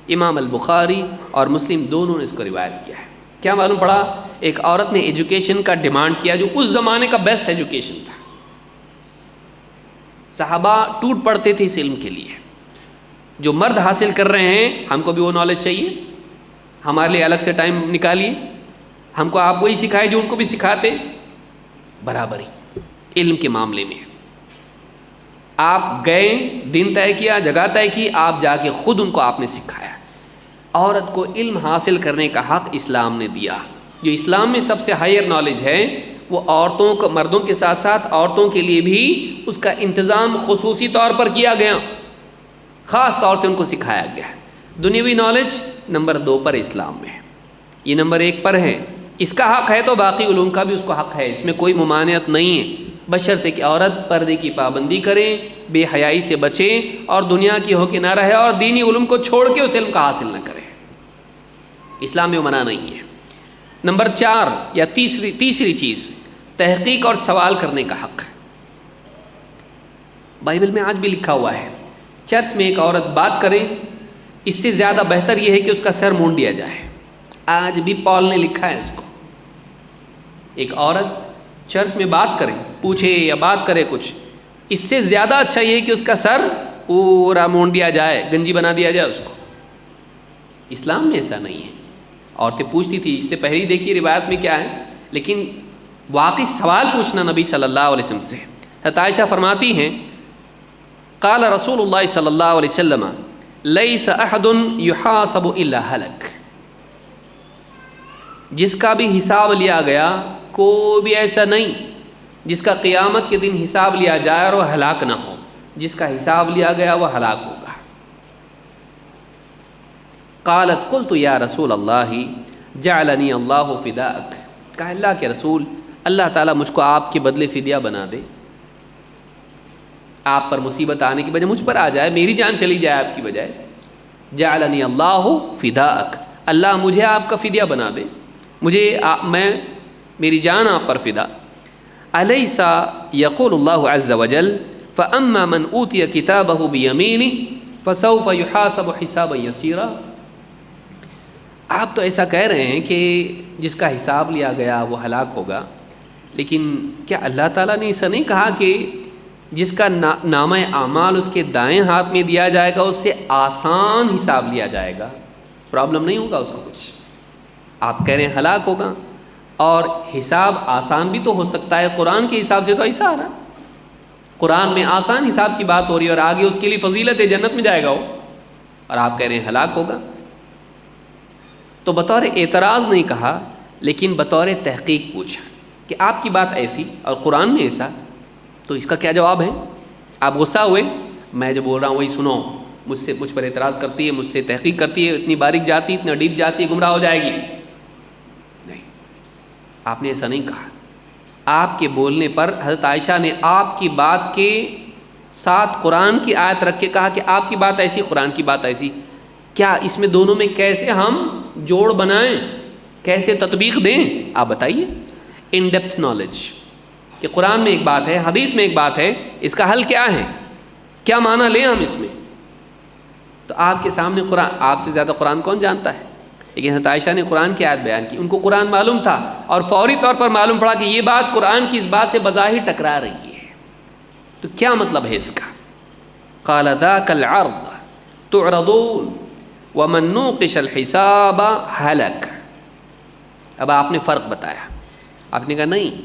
امام البخاری اور مسلم دونوں نے اس کو روایت کیا ہے۔ کیا معلوم پڑا؟ ایک عورت نے ایجوکیشن کا ڈیمانڈ کیا جو اس زمانے کا بیسٹ ایجوکیشن تھا، صحابہ ٹوٹ پڑتے تھے اس علم کے لیے۔ جو مرد حاصل کر رہے ہیں ہم کو بھی وہ نالج چاہیے، ہمارے لیے الگ سے ٹائم نکالیے، ہم کو آپ وہی سکھائے جو ان کو بھی سکھاتے، برابری علم کے معاملے میں۔ آپ گئے، دن طے کیا، جگہ طے کی، آپ جا کے خود ان کو آپ نے سکھایا۔ عورت کو علم حاصل کرنے کا حق اسلام نے دیا۔ جو اسلام میں سب سے ہائر نالج ہے وہ عورتوں کو، مردوں کے ساتھ ساتھ عورتوں کے لیے بھی اس کا انتظام خصوصی طور پر کیا گیا، خاص طور سے ان کو سکھایا گیا۔ دنیاوی نالج نمبر 2 پر اسلام میں، یہ نمبر 1 پر ہے۔ اس کا حق ہے تو باقی علوم کا بھی اس کو حق ہے، اس میں کوئی ممانعت نہیں ہے، بشرطے کہ عورت پردے کی پابندی کرے، بے حیائی سے بچے اور دنیا کی ہو کے نہ رہے اور دینی علوم کو چھوڑ کے اس علم کا حاصل نہ کرے، اسلام میں منع نہیں ہے۔ نمبر 4 یا تیسری چیز، تحقیق اور سوال کرنے کا حق ہے۔ بائبل میں آج بھی لکھا ہوا ہے، چرچ میں ایک عورت بات کرے اس سے زیادہ بہتر یہ ہے کہ اس کا سر مونڈ دیا جائے۔ آج بھی پال نے لکھا ہے اس کو، ایک عورت چرچ میں بات کرے، پوچھے یا بات کرے کچھ، اس سے زیادہ اچھا یہ ہے کہ اس کا سر پورا مونڈ دیا جائے، گنجی بنا دیا جائے اس کو۔ اسلام میں ایسا نہیں ہے۔ عورتیں پوچھتی تھی، اس سے پہلے دیکھیے روایت میں کیا ہے، لیکن واقعی سوال پوچھنا نبی صلی اللہ علیہ وسلم سے۔ حضرت عائشہ فرماتی ہیں قال رسول اللہ صلی اللہ علیہ وسلم لیس احد یحاسب الا ہلک، جس کا بھی حساب لیا گیا کوئی بھی ایسا نہیں جس کا قیامت کے دن حساب لیا جائے اور وہ ہلاک نہ ہو، جس کا حساب لیا گیا وہ ہلاک ہوگا۔ قالت قلت یا رسول اللہ جعلنی اللہ فداک، کہا اللہ کے رسول اللہ تعالیٰ مجھ کو آپ کے بدلے فدیہ بنا دے، آپ پر مصیبت آنے کی بجائے مجھ پر آ جائے، میری جان چلی جائے آپ کی بجائے۔ جعلنی اللہ فداک، اللہ مجھے آپ کا فدیہ بنا دے، میری جان آپ پر فدا۔ الیس یقول اللہ عز وجل فاما من اوتی کتابہ بیمینہ فسوف یحاسب حسابا یسیرا، آپ تو ایسا کہہ رہے ہیں کہ جس کا حساب لیا گیا وہ ہلاک ہوگا، لیکن کیا اللہ تعالیٰ نے ایسا نہیں کہا کہ جس کا نامہ اعمال اس کے دائیں ہاتھ میں دیا جائے گا اس سے آسان حساب لیا جائے گا، پرابلم نہیں ہوگا اس کو کچھ؟ آپ کہہ رہے ہیں ہلاک ہوگا، اور حساب آسان بھی تو ہو سکتا ہے، قرآن کے حساب سے تو ایسا آ رہا ہے، قرآن میں آسان حساب کی بات ہو رہی ہے اور آگے اس کے لیے فضیلت ہے، جنت میں جائے گا وہ، اور آپ کہہ رہے ہیں ہلاک ہوگا۔ تو بطور اعتراض نہیں کہا لیکن بطور تحقیق پوچھا کہ آپ کی بات ایسی اور قرآن میں ایسا، تو اس کا کیا جواب ہے؟ آپ غصہ ہوئے؟ میں جو بول رہا ہوں وہی سنو، مجھ پر اعتراض کرتی ہے، مجھ سے تحقیق کرتی ہے، اتنی باریک جاتی، اتنا ڈیپ جاتی ہے، گمراہ ہو جائے گی۔ نہیں، آپ نے ایسا نہیں کہا۔ آپ کے بولنے پر حضرت عائشہ نے آپ کی بات کے ساتھ قرآن کی آیت رکھ کے کہا کہ آپ کی بات ایسی، قرآن کی بات ایسی، کیا اس میں دونوں میں کیسے ہم جوڑ بنائیں، کیسے تطبیق دیں آپ بتائیے. ان ڈیپتھ نالج کہ قرآن میں ایک بات ہے، حدیث میں ایک بات ہے، اس کا حل کیا ہے، کیا معنی لیں ہم اس میں. تو آپ کے سامنے قرآن، آپ سے زیادہ قرآن کون جانتا ہے؟ لیکن حضرت عائشہ نے قرآن کی آیت بیان کی، ان کو قرآن معلوم تھا اور فوری طور پر معلوم پڑا کہ یہ بات قرآن کی اس بات سے بظاہر ٹکرا رہی ہے، تو کیا مطلب ہے اس کا. قال ذاک العرض تعرضون ومن نوقش الحساب ہلک. اب آپ نے فرق بتایا، آپ نے کہا نہیں،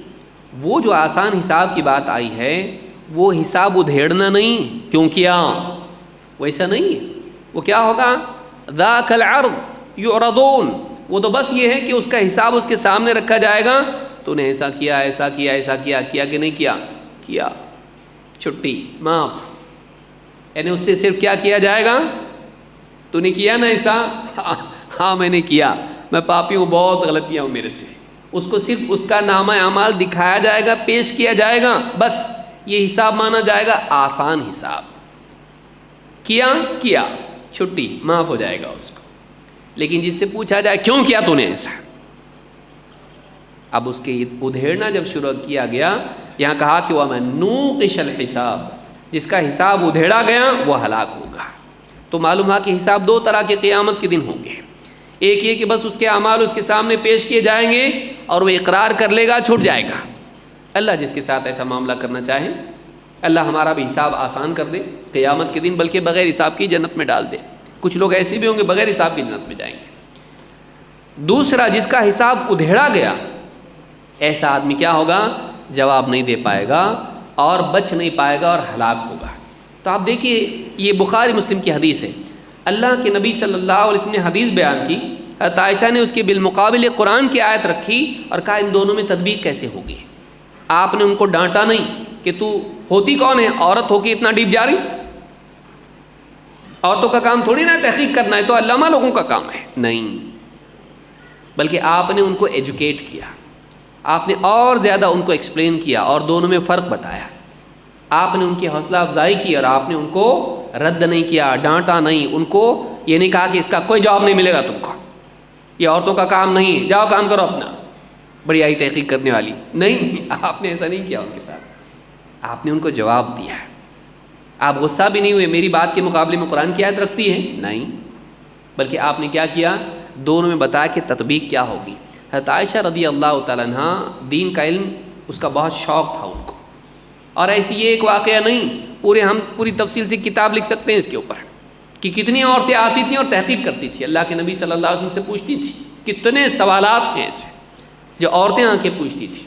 وہ جو آسان حساب کی بات آئی ہے وہ حساب ادھیڑنا نہیں، کیوں کیا، ویسا نہیں ہے. وہ کیا ہوگا؟ ذاک العرض یعرضون، وہ تو بس یہ ہے کہ اس کا حساب اس کے سامنے رکھا جائے گا. تو نے ایسا کیا، ایسا کیا، ایسا کیا، کیا کہ نہیں کیا، کیا، چھٹی، معاف. یعنی اس سے صرف کیا جائے گا، تو نے کیا نا ایسا، ہاں میں نے کیا، میں پاپی ہوں، بہت غلطیاں ہوں میرے سے. اس کو صرف اس کا نامہ اعمال دکھایا جائے گا، پیش کیا جائے گا، بس یہ حساب مانا جائے گا آسان حساب. کیا چھٹی، معاف ہو جائے گا اس کو. لیکن جس سے پوچھا جائے کیوں کیا تو نے ایسا، اب اس کے ادھیڑنا جب شروع کیا گیا، یہاں کہا کہ وَمَن نُوقِشَ الْحِسَابَ، جس کا حساب ادھیڑا گیا وہ ہلاک ہوگا. تو معلوم ہے کہ حساب دو طرح کے قیامت کے دن ہوں گے. ایک یہ کہ بس اس کے اعمال اس کے سامنے پیش کیے جائیں گے اور وہ اقرار کر لے گا، چھوٹ جائے گا. اللہ جس کے ساتھ ایسا معاملہ کرنا چاہے، اللہ ہمارا بھی حساب آسان کر دے قیامت کے دن، بلکہ بغیر حساب کی جنت میں ڈال دے. کچھ لوگ ایسے بھی ہوں گے بغیر حساب کی جنت میں جائیں گے. دوسرا، جس کا حساب ادھیڑا گیا، ایسا آدمی کیا ہوگا؟ جواب نہیں دے پائے گا اور بچ نہیں پائے گا اور ہلاک ہوگا. تو آپ دیکھیے، یہ بخاری مسلم کی حدیث ہے. اللہ کے نبی صلی اللہ علیہ وسلم نے حدیث بیان کی، حضرت عائشہ نے اس کے بالمقابل قرآن کی آیت رکھی اور کہا ان دونوں میں تطبیق کیسے ہوگی. آپ نے ان کو ڈانٹا نہیں کہ تو ہوتی کون ہے، عورت ہو کے اتنا ڈیپ جا رہی، عورتوں کا کام تھوڑی نا تحقیق کرنا ہے، تو علامہ لوگوں کا کام ہے. نہیں، بلکہ آپ نے ان کو ایجوکیٹ کیا، آپ نے اور زیادہ ان کو ایکسپلین کیا اور دونوں میں فرق بتایا. آپ نے ان کی حوصلہ افزائی کی اور آپ نے ان کو رد نہیں کیا، ڈانٹا نہیں. ان کو یہ نہیں کہا کہ اس کا کوئی جواب نہیں ملے گا تم کو، یہ عورتوں کا کام نہیں ہے، جاؤ کام کرو اپنا، بڑی آئی تحقیق کرنے والی. نہیں، آپ نے ایسا نہیں کیا ان کے ساتھ. آپ نے ان کو جواب دیا. آپ غصہ بھی نہیں ہوئے، میری بات کے مقابلے میں قرآن کی آیت رکھتی ہے، نہیں، بلکہ آپ نے کیا کیا؟ دونوں میں بتایا کہ تطبیق کیا ہوگی. حضرت عائشہ رضی اللہ تعالیٰ عنہ، دین کا علم اس کا بہت شوق تھا ان کو. اور ایسی یہ ایک واقعہ نہیں، ہم پوری تفصیل سے کتاب لکھ سکتے ہیں اس کے اوپر کہ کتنی عورتیں آتی تھیں اور تحقیق کرتی تھیں، اللہ کے نبی صلی اللہ علیہ وسلم سے پوچھتی تھیں. کتنے سوالات ہیں ایسے جو عورتیں آ کے پوچھتی تھیں،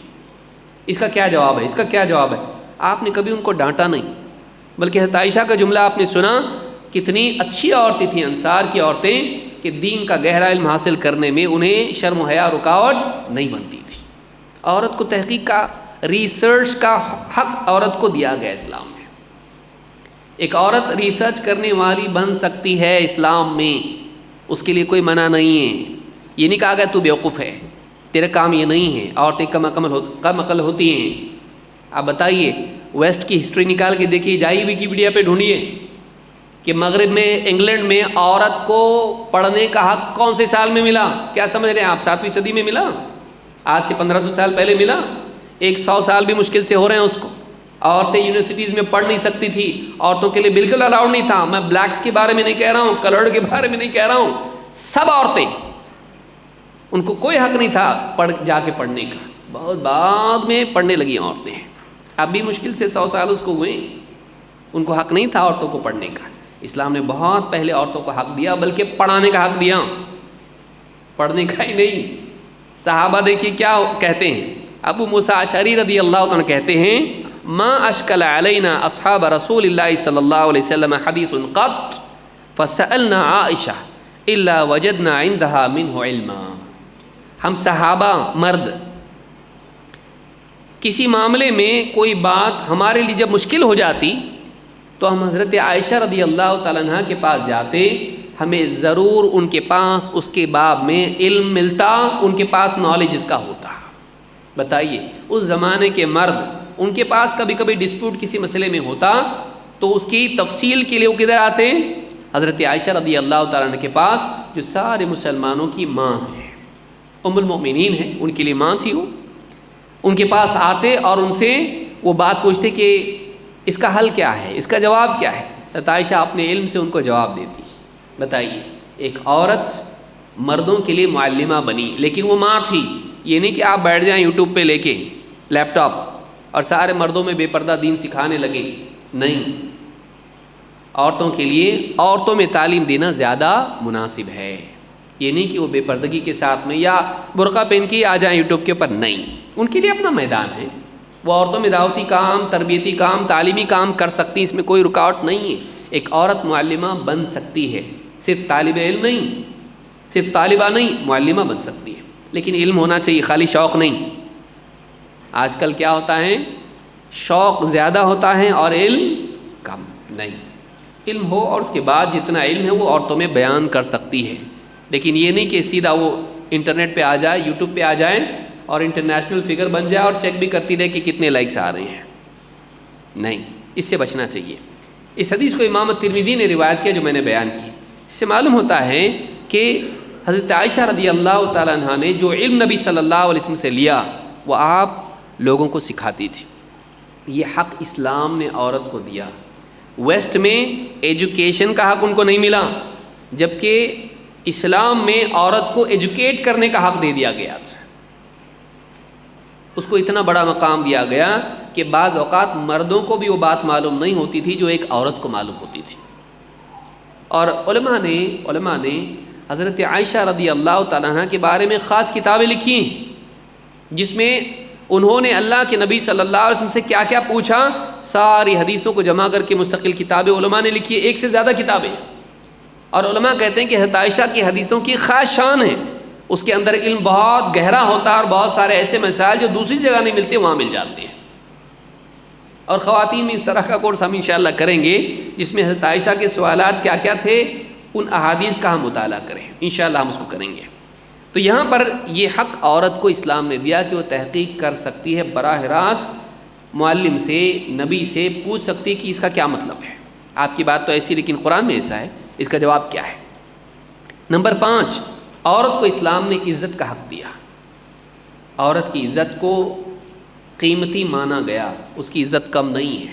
اس کا کیا جواب ہے، اس کا کیا جواب ہے. آپ نے کبھی ان کو ڈانٹا نہیں، بلکہ حضرت عائشہ کا جملہ آپ نے سنا، کتنی اچھی عورتیں تھیں انصار کی عورتیں کہ دین کا گہرا علم حاصل کرنے میں انہیں شرم و حیا رکاوٹ نہیں بنتی تھی. عورت کو تحقیق کا، ریسرچ کا حق عورت کو دیا گیا اسلام میں. ایک عورت ریسرچ کرنے والی بن سکتی ہے اسلام میں، اس کے لیے کوئی منع نہیں ہے. یہ نہیں کہا گیا تو بیوقوف ہے، تیرا کام یہ نہیں ہے. عورتیں کم عقل ہوتی ہیں. آپ بتائیے، ویسٹ کی ہسٹری نکال کے دیکھیے، جائیے ویکیپیڈیا پہ ڈھونڈیے کہ مغرب میں، انگلینڈ میں عورت کو پڑھنے کا حق کون سے سال میں ملا. کیا سمجھ رہے ہیں آپ؟ 7ویں صدی میں ملا، آج سے 1500 سال پہلے ملا. 100 سال بھی مشکل سے ہو رہے ہیں اس کو. عورتیں یونیورسٹیز میں پڑھ نہیں سکتی تھی، عورتوں کے لیے بالکل الاؤڈ نہیں تھا. میں بلیکس کے بارے میں نہیں کہہ رہا ہوں، کلرڈ کے بارے میں نہیں کہہ رہا ہوں، سب عورتیں، ان کو کوئی حق نہیں تھا جا کے پڑھنے کا. بہت بعد میں پڑھنے لگی عورتیں، اب بھی مشکل سے 100 سال اس کو ہوئے. ان کو حق نہیں تھا عورتوں کو پڑھنے کا. اسلام نے بہت پہلے عورتوں کو حق دیا، بلکہ پڑھانے کا حق دیا، پڑھنے کا ہی نہیں. صحابہ دیکھیے کیا کہتے ہیں. ابو موسیٰ اشعری رضی اللہ عنہ کہتے ہیں، ما اشکل علینا اصحاب رسول اللہ صلی اللہ علیہ وسلم حدیث قط فسألنا عائشہ الا وجدنا عندها منہ علما. ہم صحابہ مرد کسی معاملے میں کوئی بات ہمارے لیے جب مشکل ہو جاتی تو ہم حضرت عائشہ رضی اللہ تعالیٰ عنہ کے پاس جاتے، ہمیں ضرور ان کے پاس اس کے باب میں علم ملتا، ان کے پاس نالج اس کا ہوتا. بتائیے، اس زمانے کے مرد، ان کے پاس کبھی کبھی ڈسپیوٹ کسی مسئلے میں ہوتا تو اس کی تفصیل کے لیے وہ کدھر آتے؟ حضرت عائشہ رضی اللہ تعالیٰ عنہ کے پاس، جو سارے مسلمانوں کی ماں ہے. ام المؤمنین ہیں، ان کے لیے ماں تھی وہ، ان کے پاس آتے اور ان سے وہ بات پوچھتے کہ اس کا حل کیا ہے، اس کا جواب کیا ہے. حضرت عائشہ اپنے علم سے ان کو جواب دیتی. بتائیے، ایک عورت مردوں کے لیے معلمہ بنی، لیکن وہ ماں تھی. یہ نہیں کہ آپ بیٹھ جائیں یوٹیوب پہ لے کے لیپ ٹاپ اور سارے مردوں میں بے پردہ دین سکھانے لگے. نہیں، عورتوں کے لیے عورتوں میں تعلیم دینا زیادہ مناسب ہے. یہ نہیں کہ وہ بے پردگی کے ساتھ میں یا برقع پہن کے آ جائیں یوٹیوب کے اوپر. نہیں، ان کے لیے اپنا میدان ہے. وہ عورتوں میں دعوتی کام، تربیتی کام، تعلیمی کام کر سکتی، اس میں کوئی رکاوٹ نہیں ہے. ایک عورت معلمہ بن سکتی ہے، صرف طالب علم نہیں، صرف طالبہ نہیں، معلمہ بن سکتی ہے. لیکن علم ہونا چاہیے، خالی شوق نہیں. آج کل کیا ہوتا ہے، شوق زیادہ ہوتا ہے اور علم کم. نہیں، علم ہو اور اس کے بعد جتنا علم ہے وہ عورتوں میں بیان کر سکتی ہے. لیکن یہ نہیں کہ سیدھا وہ انٹرنیٹ پہ آ جائے، یوٹیوب پہ آ جائیں اور انٹرنیشنل فگر بن جائے اور چیک بھی کرتی رہے کہ کتنے لائکس آ رہے ہیں. نہیں، اس سے بچنا چاہیے. اس حدیث کو امام ترمذی نے روایت کیا جو میں نے بیان کی. اس سے معلوم ہوتا ہے کہ حضرت عائشہ رضی اللہ تعالیٰ عنہ نے جو علم نبی صلی اللہ علیہ وسلم سے لیا وہ آپ لوگوں کو سکھاتی تھی. یہ حق اسلام نے عورت کو دیا. ویسٹ میں ایجوکیشن کا حق ان کو نہیں ملا، جبکہ اسلام میں عورت کو ایجوکیٹ کرنے کا حق دے دیا گیا تھا. اس کو اتنا بڑا مقام دیا گیا کہ بعض اوقات مردوں کو بھی وہ بات معلوم نہیں ہوتی تھی جو ایک عورت کو معلوم ہوتی تھی. اور علماء نے حضرت عائشہ رضی اللہ تعالیٰ عنہ کے بارے میں خاص کتابیں لکھی ہیں جس میں انہوں نے اللہ کے نبی صلی اللہ علیہ وسلم سے کیا کیا پوچھا، ساری حدیثوں کو جمع کر کے مستقل کتابیں علماء نے لکھی ہے، ایک سے زیادہ کتابیں. اور علماء کہتے ہیں کہ حضرت عائشہ کی حدیثوں کی خاص شان ہے، اس کے اندر علم بہت گہرا ہوتا ہے اور بہت سارے ایسے مسائل جو دوسری جگہ نہیں ملتے وہاں مل جاتے ہیں. اور خواتین میں اس طرح کا کورس ہم انشاءاللہ کریں گے جس میں حضرت عائشہ کے سوالات کیا کیا تھے ان احادیث کا ہم مطالعہ کریں. انشاءاللہ ہم اس کو کریں گے. تو یہاں پر یہ حق عورت کو اسلام نے دیا کہ وہ تحقیق کر سکتی ہے، براہ راست معلم سے، نبی سے پوچھ سکتی ہے کہ اس کا کیا مطلب ہے. آپ کی بات تو ایسی، لیکن قرآن میں ایسا ہے، اس کا جواب کیا ہے. نمبر 5، عورت کو اسلام نے عزت کا حق دیا. عورت کی عزت کو قیمتی مانا گیا، اس کی عزت کم نہیں ہے،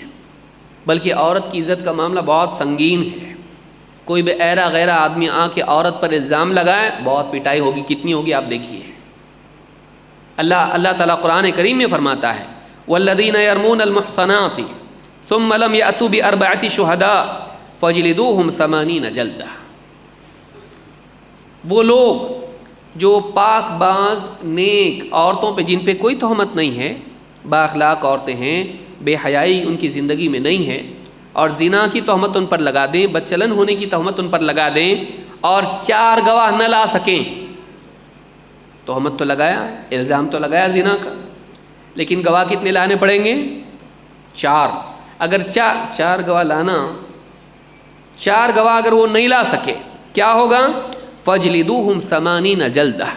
بلکہ عورت کی عزت کا معاملہ بہت سنگین ہے. کوئی بھی ایرا غیرہ آدمی آ کے عورت پر الزام لگائے بہت پٹائی ہوگی. کتنی ہوگی آپ دیکھیے. اللہ تعالیٰ قرآن کریم میں فرماتا ہے والذین یرمون المحصنات ثم لم یأتوا بأربعة شہداء فاجلدوہم 80 جلدہ. وہ لوگ جو پاک باز نیک عورتوں پہ جن پہ کوئی تہمت نہیں ہے، با اخلاق عورتیں ہیں، بے حیائی ان کی زندگی میں نہیں ہے، اور زنا کی تہمت ان پر لگا دیں، بدچلن ہونے کی تہمت ان پر لگا دیں اور 4 گواہ نہ لا سکیں. تہمت تو لگایا، الزام تو لگایا زنا کا، لیکن گواہ کتنے لانے پڑیں گے؟ 4. اگر 4 گواہ لانا، 4 گواہ اگر وہ نہیں لا سکے کیا ہوگا؟ فَجْلِدُوهُمْ 80 جلدہ،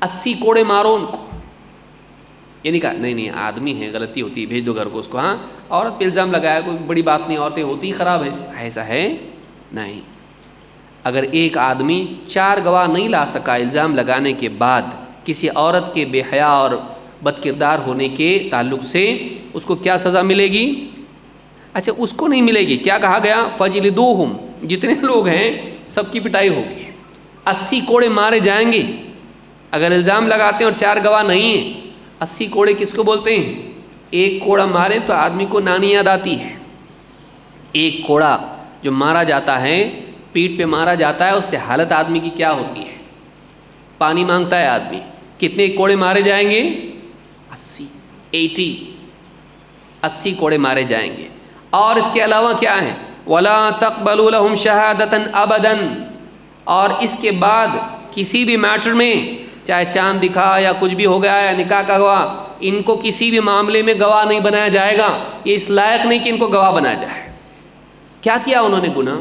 80 کوڑے مارو ان کو. یہ نہیں کہا نہیں آدمی ہے، غلطی ہوتی ہے، بھیج دو گھر کو اس کو. ہاں، عورت پہ الزام لگایا، کوئی بڑی بات نہیں، عورتیں ہوتی خراب ہیں، ایسا ہے نہیں. اگر ایک آدمی 4 گواہ نہیں لا سکا الزام لگانے کے بعد کسی عورت کے بے حیا اور بد کردار ہونے کے تعلق سے، اس کو کیا سزا ملے گی؟ اچھا، اس کو نہیں ملے گی. کیا کہا گیا؟ فَجْلِدُوهُمْ، جتنے لوگ ہیں سب کی پٹائی ہوگی، 80 کوڑے مارے جائیں گے. اگر الزام لگاتے ہیں اور 4 گواہ نہیں ہیں، 80 کوڑے کس کو بولتے ہیں؟ ایک کوڑا مارے تو آدمی کو نانی یاد آتی ہے. ایک کوڑا جو مارا جاتا ہے، پیٹھ پہ مارا جاتا ہے، اس سے حالت آدمی کی کیا ہوتی ہے؟ پانی مانگتا ہے آدمی. کتنے کوڑے مارے جائیں گے؟ 80 کوڑے مارے جائیں گے. اور اس کے علاوہ کیا ہے؟ وَلَا تَقْبَلُوا لَهُمْ شَهَادَةً أَبَدًا، اور اس کے بعد کسی بھی میٹر میں، چاہے چاند دکھا یا کچھ بھی ہو گیا یا نکاح کا گواہ، ان کو کسی بھی معاملے میں گواہ نہیں بنایا جائے گا. یہ اس لائق نہیں کہ ان کو گواہ بنایا جائے. کیا کیا انہوں نے گناہ؟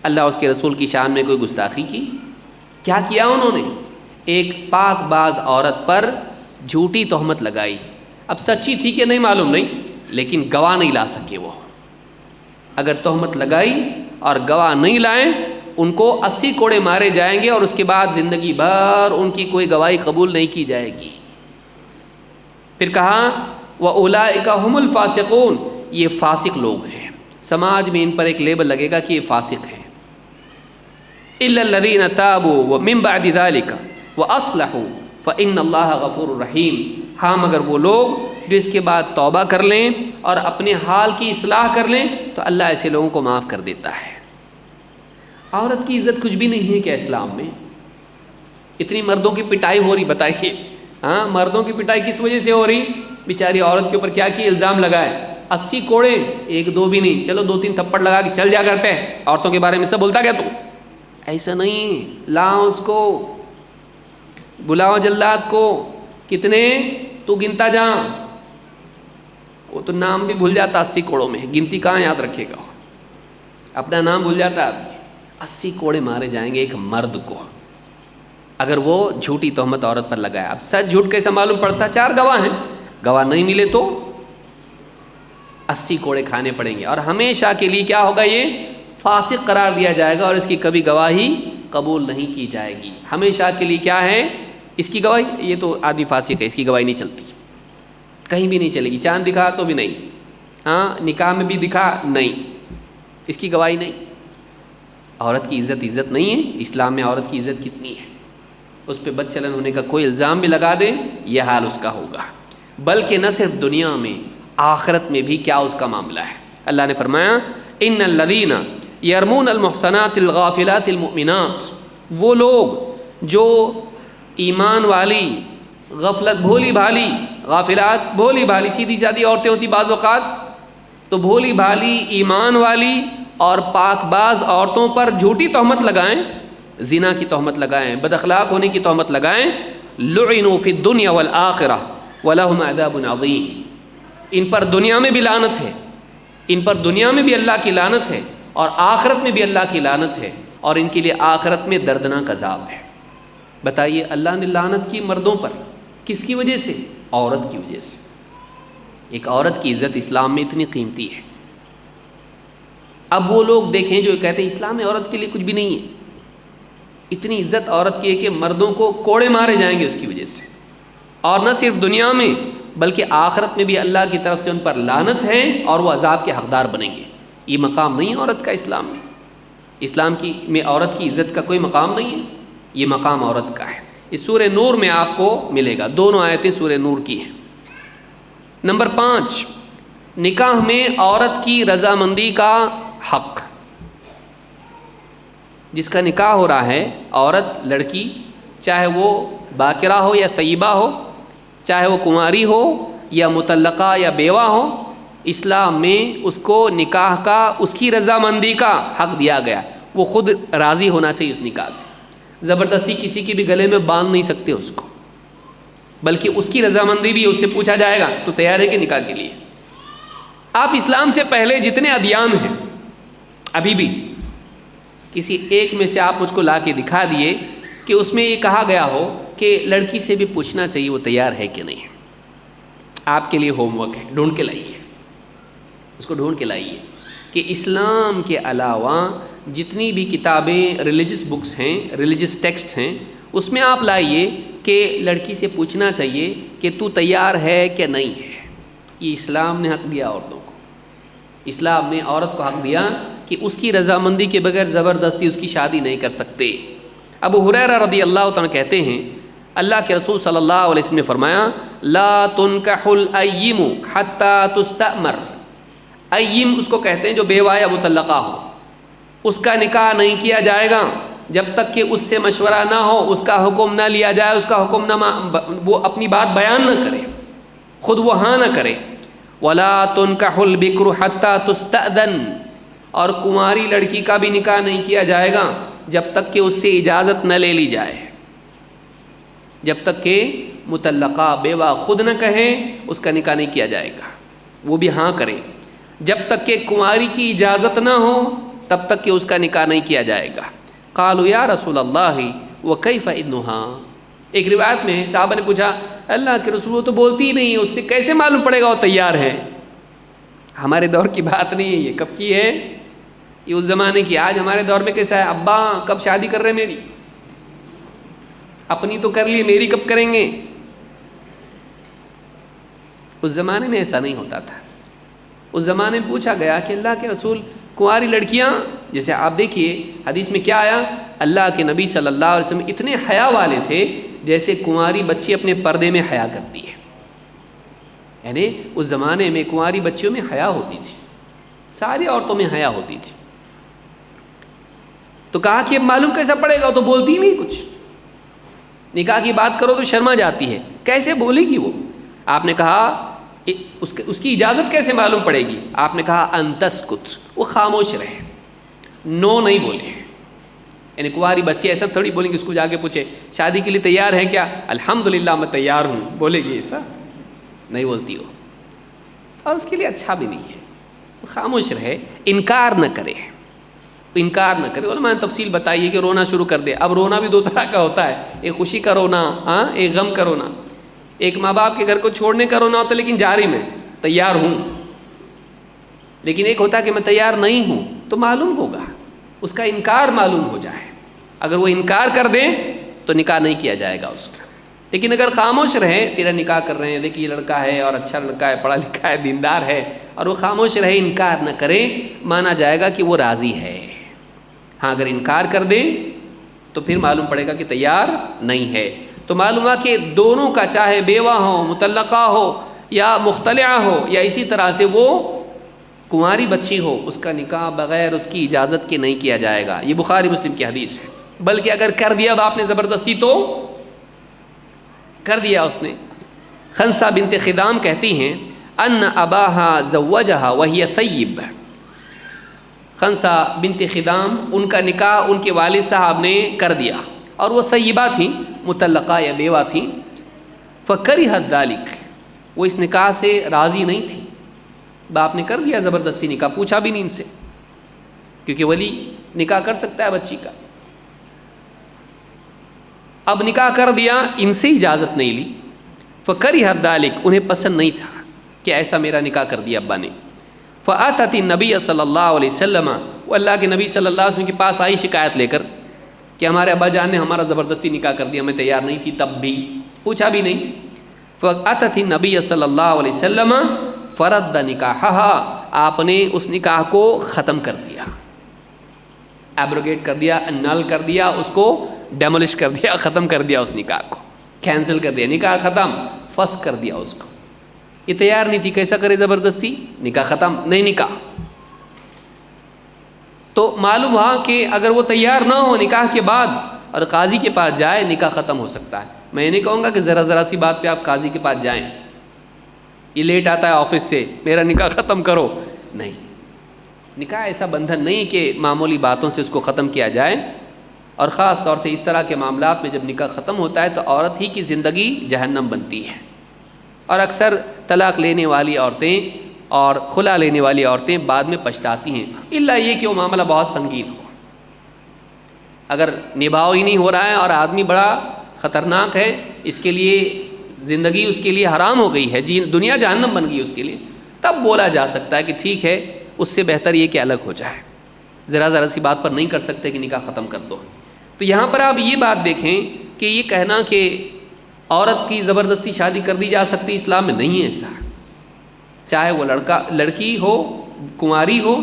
اللہ اس کے رسول کی شان میں کوئی گستاخی کی؟ کیا کیا انہوں نے؟ ایک پاک باز عورت پر جھوٹی تہمت لگائی. اب سچی تھی کہ نہیں معلوم نہیں، لیکن گواہ نہیں لا سکے وہ. اگر تہمت لگائی اور گواہ نہیں لائیں ان کو 80 کوڑے مارے جائیں گے اور اس کے بعد زندگی بھر ان کی کوئی گواہی قبول نہیں کی جائے گی۔ پھر کہا وَأُولَئِكَ هُمُ الْفَاسِقُونَ، یہ فاسق لوگ ہیں، سماج میں ان پر ایک لیبل لگے گا کہ یہ فاسق ہیں۔ إِلَّا الَّذِينَ تَابُوا وَمِن بَعْدِ ذَلِكَ وَأَصْلَحُوا فَإِنَّ اللَّهَ غَفُورٌ رَحِيمٌ، ہاں مگر وہ لوگ جو اس کے بعد توبہ کر لیں اور اپنے حال کی اصلاح کر لیں تو اللہ ایسے لوگوں کو معاف کر دیتا ہے۔ عورت کی عزت کچھ بھی نہیں ہے کیا اسلام میں؟ اتنی مردوں کی پٹائی ہو رہی، بتائیے ہاں مردوں کی پٹائی کس وجہ سے ہو رہی؟ بیچاری عورت کے اوپر کیا الزام لگائے، 80 کوڑے، 1 2 بھی نہیں، چلو 2 3 تھپڑ لگا کے چل جا گھر پہ، عورتوں کے بارے میں سب بولتا کیا تو؟ ایسا نہیں، لاؤ اس کو، بلاؤ جلاد کو، کتنے تو گنتا جا، وہ تو نام بھی بھول جاتا 80 کوڑوں میں، گنتی کہاں یاد رکھے گا، اپنا نام بھول جاتا ہے۔ 80 کوڑے مارے جائیں گے ایک مرد کو اگر وہ جھوٹی تہمت عورت پر لگائے۔ اب سچ جھوٹ کیسا معلوم پڑتا؟ 4 گواہ ہیں، گواہ نہیں ملے تو 80 کوڑے کھانے پڑیں گے اور ہمیشہ کے لیے کیا ہوگا، یہ فاسق قرار دیا جائے گا اور اس کی کبھی گواہی قبول نہیں کی جائے گی۔ ہمیشہ کے لیے کیا ہے اس کی گواہی؟ یہ تو آدمی فاسق ہے، اس کی گواہی نہیں چلتی، کہیں بھی نہیں چلے گی، چاند دکھا تو بھی نہیں، ہاں نکاح میں بھی دکھا نہیں، اس کی گواہی نہیں۔ عورت کی عزت نہیں ہے، اسلام میں عورت کی عزت کتنی ہے، اس پہ بد چلن ہونے کا کوئی الزام بھی لگا دے یہ حال اس کا ہوگا، بلکہ نہ صرف دنیا میں آخرت میں بھی کیا اس کا معاملہ ہے۔ اللہ نے فرمایا ان الذین یرمون المحصنات الغافلات المؤمنات، وہ لوگ جو ایمان والی غفلت بھولی بھالی، غافلات بھولی بھالی سیدھی سادھی عورتیں ہوتی بعض اوقات، تو بھولی بھالی ایمان والی اور پاک باز عورتوں پر جھوٹی تہمت لگائیں، زنا کی تہمت لگائیں، بد اخلاق ہونے کی تہمت لگائیں، لعنوا فی الدنیا والآخرہ ولہم عذاب عظیم، ان پر دنیا میں بھی لعنت ہے، ان پر دنیا میں بھی اللہ کی لعنت ہے اور آخرت میں بھی اللہ کی لعنت ہے، اور ان کے لیے آخرت میں دردناک عذاب ہے۔ بتائیے اللہ نے لعنت کی مردوں پر، کس کی وجہ سے؟ عورت کی وجہ سے۔ ایک عورت کی عزت اسلام میں اتنی قیمتی ہے۔ اب وہ لوگ دیکھیں جو کہتے ہیں اسلام میں عورت کے لیے کچھ بھی نہیں ہے، اتنی عزت عورت کی ہے کہ مردوں کو کوڑے مارے جائیں گے اس کی وجہ سے، اور نہ صرف دنیا میں بلکہ آخرت میں بھی اللہ کی طرف سے ان پر لعنت ہے اور وہ عذاب کے حقدار بنیں گے۔ یہ مقام نہیں ہے عورت کا اسلام میں، اسلام کی میں عورت کی عزت کا کوئی مقام نہیں ہے، یہ مقام عورت کا ہے۔ اس سورہ نور میں آپ کو ملے گا، دونوں آیتیں سورہ نور کی ہیں۔ نمبر 5، نکاح میں عورت کی رضامندی کا حق۔ جس کا نکاح ہو رہا ہے، عورت لڑکی چاہے وہ باکرہ ہو یا طیبہ ہو، چاہے وہ کنواری ہو یا مطلقہ یا بیوہ ہو، اسلام میں اس کو نکاح کا، اس کی رضامندی کا حق دیا گیا۔ وہ خود راضی ہونا چاہیے اس نکاح سے، زبردستی کسی کے بھی گلے میں باندھ نہیں سکتے اس کو، بلکہ اس کی رضامندی بھی اس سے پوچھا جائے گا تو تیار ہے کہ نکاح کے لیے۔ آپ اسلام سے پہلے جتنے ادیان ہیں، ابھی بھی کسی ایک میں سے آپ مجھ کو لا کے دکھا دیے کہ اس میں یہ کہا گیا ہو کہ لڑکی سے بھی پوچھنا چاہیے وہ تیار ہے کہ نہیں۔ آپ کے لیے ہوم ورک ہے، ڈھونڈ کے لائیے، اس کو ڈھونڈ کے لائیے کہ اسلام کے علاوہ جتنی بھی کتابیں ریلیجس بکس ہیں، ریلیجس ٹیکسٹ ہیں، اس میں آپ لائیے کہ لڑکی سے پوچھنا چاہیے کہ تو تیار ہے کہ نہیں ہے۔ یہ اسلام نے حق دیا عورتوں کو، اسلام نے عورت کو حق دیا کہ اس کی رضامندی کے بغیر زبردستی اس کی شادی نہیں کر سکتے۔ ابو ہریرہ رضی اللہ تعالیٰ کہتے ہیں اللہ کے رسول صلی اللہ علیہ وسلم نے فرمایا لا تنکح الاییم حتی تستأمر، ایم اس کو کہتے ہیں جو بیوہ یا مطلقہ ہو، اس کا نکاح نہیں کیا جائے گا جب تک کہ اس سے مشورہ نہ ہو، اس کا حکم نہ لیا جائے، اس کا حکم نہ وہ اپنی بات بیان نہ کرے، خود وہ ہاں نہ کرے۔ ولا تنکح البکر حتی تستأذن، اور کنواری لڑکی کا بھی نکاح نہیں کیا جائے گا جب تک کہ اس سے اجازت نہ لے لی جائے، جب تک کہ مطلقہ بیوہ خود نہ کہے اس کا نکاح نہیں کیا جائے گا، وہ بھی ہاں کرے۔ جب تک کہ کنواری کی اجازت نہ ہو تب تک کہ اس کا نکاح نہیں کیا جائے گا۔ قالوا یا رسول اللہ وکیف انھا، ایک روایت میں صحابہ نے پوچھا اللہ کے رسول وہ تو بولتی ہی نہیں ہے، اس سے کیسے معلوم پڑے گا وہ تیار ہے؟ ہمارے دور کی بات نہیں ہے، یہ کب کی ہے؟ یہ اس زمانے کی. آج ہمارے دور میں کیسا ہے؟ ابا کب شادی کر رہے ہیں میری؟ اپنی تو کر لی، میری کب کریں گے؟ اس زمانے میں ایسا نہیں ہوتا تھا. اس زمانے میں پوچھا گیا کہ اللہ کے رسول کنواری لڑکیاں، جیسے آپ دیکھیے حدیث میں کیا آیا، اللہ کے نبی صلی اللہ علیہ وسلم اتنے حیا والے تھے جیسے کنواری بچی اپنے پردے میں حیا کرتی ہے. یعنی اس زمانے میں کنواری بچیوں میں حیا ہوتی تھی، ساری عورتوں میں حیا ہوتی تھی. تو کہا کہ اب معلوم کیسا پڑے گا، وہ تو بولتی نہیں کچھ. نکاح کی بات کرو تو شرما جاتی ہے، کیسے بولے گی وہ؟ آپ نے کہا اس کی اجازت کیسے معلوم پڑے گی؟ آپ نے کہا ان تسکت، وہ خاموش رہے، نو نہیں بولے. یعنی کنواری بچی ایسا تھوڑی بولیں گی، اس کو جا کے پوچھے شادی کے لیے تیار ہے کیا؟ الحمدللہ میں تیار ہوں، بولے گی؟ ایسا نہیں بولتی وہ، اور اس کے لیے اچھا بھی نہیں ہے. وہ خاموش رہے، انکار نہ کرے، انکار نہ کرے. علماء نے تفصیل بتائی ہے کہ رونا شروع کر دے. اب رونا بھی دو طرح کا ہوتا ہے، ایک خوشی کا رونا، ایک غم کا رونا. ایک ماں باپ کے گھر کو چھوڑنے کا رونا ہوتا ہے لیکن جاری میں تیار ہوں، لیکن ایک ہوتا ہے کہ میں تیار نہیں ہوں. تو معلوم ہوگا، اس کا انکار معلوم ہو جائے. اگر وہ انکار کر دے تو نکاح نہیں کیا جائے گا اس کا. لیکن اگر خاموش رہے، تیرا نکاح کر رہے ہیں، دیکھیے یہ لڑکا ہے اور اچھا لڑکا ہے، پڑھا لکھا ہے، دیندار ہے، اور وہ خاموش رہے، انکار نہ کرے، مانا جائے گا کہ وہ راضی ہے. ہاں اگر انکار کر دے تو پھر معلوم پڑے گا کہ تیار نہیں ہے. تو معلوم ہوا کہ دونوں کا، چاہے بیوہ ہو، مطلقہ ہو، یا مختلعہ ہو، یا اسی طرح سے وہ کنواری بچی ہو، اس کا نکاح بغیر اس کی اجازت کے نہیں کیا جائے گا. یہ بخاری مسلم کی حدیث ہے. بلکہ اگر کر دیا باپ نے زبردستی تو کر دیا اس نے. خنسہ بنت خدام کہتی ہیں ان اباہا زوجہا وہی ثیب. خنسہ بنت خدام، ان کا نکاح ان کے والد صاحب نے کر دیا اور وہ ثیبہ تھیں، مطلقہ یا بیوہ تھیں. فکرہت ذلک، وہ اس نکاح سے راضی نہیں تھی. باپ نے کر دیا زبردستی نکاح، پوچھا بھی نہیں ان سے، کیونکہ ولی نکاح کر سکتا ہے بچی کا. اب نکاح کر دیا، ان سے اجازت نہیں لی. فکرہت ذلک، انہیں پسند نہیں تھا کہ ایسا میرا نکاح کر دیا ابا نے. فاتت النبی صلی اللہ علیہ وسلم، وہ اللہ کے نبی صلی اللہ علیہ وسلم کے پاس آئی شکایت لے کر کہ ہمارے ابا جان نے ہمارا زبردستی نکاح کر دیا، میں تیار نہیں تھی، تب بھی پوچھا بھی نہیں. فاتت النبی صلی اللہ علیہ وسلم فرد نکاحہا، آپ نے اس نکاح کو ختم کر دیا، ایبروگیٹ کر دیا، نل کر دیا، اس کو ڈیمولش کر دیا، ختم کر دیا، اس نکاح کو کینسل کر دیا، نکاح ختم، فسخ کر دیا اس کو. یہ تیار نہیں تھی، کیسا کرے زبردستی؟ نکاح ختم، نہیں نکاح. تو معلوم ہوا کہ اگر وہ تیار نہ ہو نکاح کے بعد اور قاضی کے پاس جائے، نکاح ختم ہو سکتا ہے. میں نہیں کہوں گا کہ ذرا سی بات پہ آپ قاضی کے پاس جائیں، یہ لیٹ آتا ہے آفس سے، میرا نکاح ختم کرو. نہیں، نکاح ایسا بندھن نہیں کہ معمولی باتوں سے اس کو ختم کیا جائے. اور خاص طور سے اس طرح کے معاملات میں جب نکاح ختم ہوتا ہے تو عورت ہی کی زندگی جہنم بنتی ہے. اور اکثر طلاق لینے والی عورتیں اور خلا لینے والی عورتیں بعد میں پچھتاتی ہیں، الا یہ کہ وہ معاملہ بہت سنگین ہو. اگر نبھاؤ ہی نہیں ہو رہا ہے اور آدمی بڑا خطرناک ہے، اس کے لیے زندگی اس کے لیے حرام ہو گئی ہے، دنیا جہنم بن گئی اس کے لیے، تب بولا جا سکتا ہے کہ ٹھیک ہے، اس سے بہتر یہ کہ الگ ہو جائے. ذرا سی بات پر نہیں کر سکتے کہ نکاح ختم کر دو. تو یہاں پر آپ یہ بات دیکھیں کہ یہ کہنا کہ عورت کی زبردستی شادی کر دی جا سکتی، اسلام میں نہیں ہے ایسا. چاہے وہ لڑکی ہو، کنواری ہو،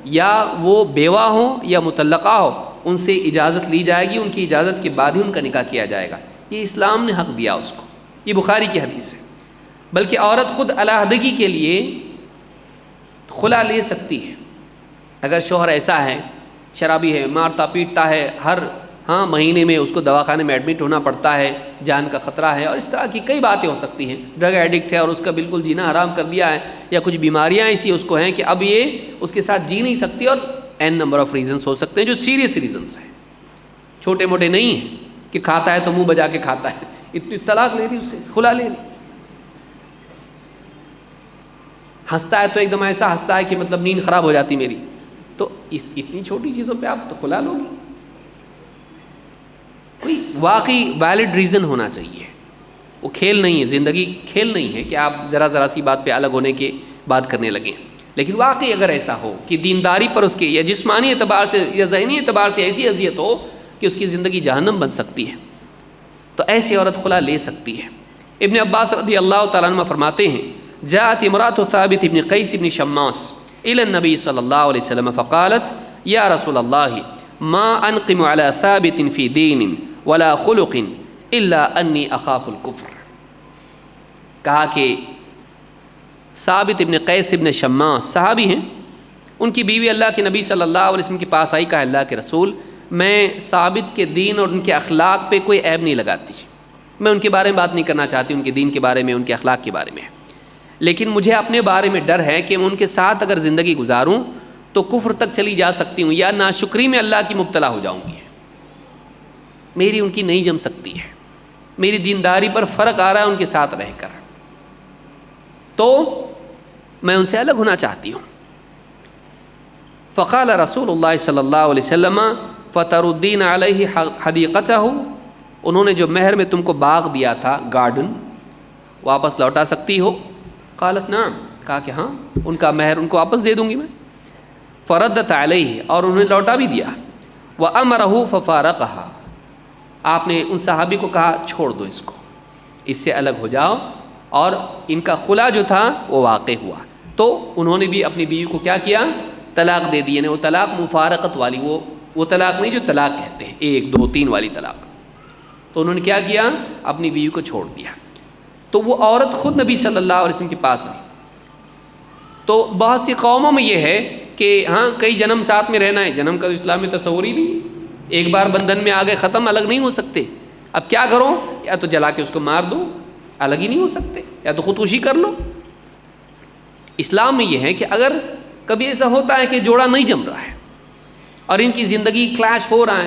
یا وہ بیوہ ہو یا مطلقہ ہو، ان سے اجازت لی جائے گی، ان کی اجازت کے بعد ہی ان کا نکاح کیا جائے گا. یہ اسلام نے حق دیا اس کو. یہ بخاری کی حدیث ہے. بلکہ عورت خود علیحدگی کے لیے خلا لے سکتی ہے. اگر شوہر ایسا ہے، شرابی ہے، مارتا پیٹتا ہے، ہر مہینے میں اس کو دواخانے میں ایڈمٹ ہونا پڑتا ہے، جان کا خطرہ ہے، اور اس طرح کی کئی باتیں ہو سکتی ہیں، ڈرگ ایڈکٹ ہے اور اس کا بالکل جینا حرام کر دیا ہے، یا کچھ بیماریاں ایسی اس کو ہیں کہ اب یہ اس کے ساتھ جی نہیں سکتی، اور این نمبر آف ریزنس ہو سکتے ہیں جو سیریس ریزنس ہیں، چھوٹے موٹے نہیں ہیں کہ کھاتا ہے تو منہ بجا کے کھاتا ہے، اتنی طلاق لے رہی، اس سے خلا لے رہی. ہنستا ہے تو ایک دم ایسا ہنستا ہے کہ مطلب نیند خراب ہو جاتی میری. تو اتنی چھوٹی چیزوں پہ آپ تو خلا لو گی. کوئی واقعی ویلڈ ریزن ہونا چاہیے. وہ کھیل نہیں ہے، زندگی کھیل نہیں ہے کہ آپ ذرا سی بات پہ الگ ہونے کے بات کرنے لگیں. لیکن واقعی اگر ایسا ہو کہ دینداری پر اس کے یا جسمانی اعتبار سے یا ذہنی اعتبار سے ایسی اذیت ہو کہ اس کی زندگی جہنم بن سکتی ہے، تو ایسی عورت خلا لے سکتی ہے۔ ابن عباس رضی اللہ تعالیٰ عنہ فرماتے ہیں جاءت امرأة ثابت بن قیس بن شماس الى النبی صلی اللہ علیہ وسلم فقالت یا رسول اللہ ما انقم على ثابت فی دین ولا خلق الا انی اخاف الکفر۔ کہا کہ ثابت ابن قیس ابن شماس صحابی ہیں، ان کی بیوی اللہ کے نبی صلی اللہ علیہ وسلم کے پاس آئی، کہا اللہ کے رسول میں ثابت کے دین اور ان کے اخلاق پہ کوئی عیب نہیں لگاتی، میں ان کے بارے میں بات نہیں کرنا چاہتی، ان کے دین کے بارے میں، ان کے اخلاق کے بارے میں، لیکن مجھے اپنے بارے میں ڈر ہے کہ میں ان کے ساتھ اگر زندگی گزاروں تو کفر تک چلی جا سکتی ہوں یا ناشکری میں اللہ کی مبتلا ہو جاؤں گی، میری ان کی نہیں جم سکتی ہے، میری دینداری پر فرق آ رہا ہے ان کے ساتھ رہ کر، تو میں ان سے الگ ہونا چاہتی ہوں۔ فقال رسول اللہ صلی اللہ علیہ وسلم فتردین علیہ حدیقتہ، انہوں نے جو مہر میں تم کو باغ دیا تھا، گارڈن، واپس لوٹا سکتی ہو؟ قالت نعم، کہا کہ ہاں، ان کا مہر ان کو واپس دے دوں گی میں۔ فردت علیہ، اور انہوں نے لوٹا بھی دیا۔ وامرہ ففارقہا، آپ نے ان صحابی کو کہا چھوڑ دو اس کو، اس سے الگ ہو جاؤ، اور ان کا خلا جو تھا وہ واقع ہوا، تو انہوں نے بھی اپنی بیوی کو کیا کیا؟ طلاق دے دی، یعنی وہ طلاق مفارقت والی، وہ طلاق نہیں جو طلاق کہتے ہیں 1 2 3 والی طلاق، تو انہوں نے کیا کیا؟ اپنی بیوی کو چھوڑ دیا۔ تو وہ عورت خود نبی صلی اللہ علیہ وسلم کے پاس آئی۔ تو بہت سی قوموں میں یہ ہے کہ ہاں کئی جنم ساتھ میں رہنا ہے، جنم کا تو اسلام میں تصور ہی نہیں، ایک بار بندھن میں آ گئے ختم، الگ نہیں ہو سکتے۔ اب کیا کرو؟ یا تو جلا کے اس کو مار دو، الگ ہی نہیں ہو سکتے، یا تو خودکشی کر لو۔ اسلام میں یہ ہے کہ اگر کبھی ایسا ہوتا ہے کہ جوڑا نہیں جم رہا ہے اور ان کی زندگی کلیش ہو رہا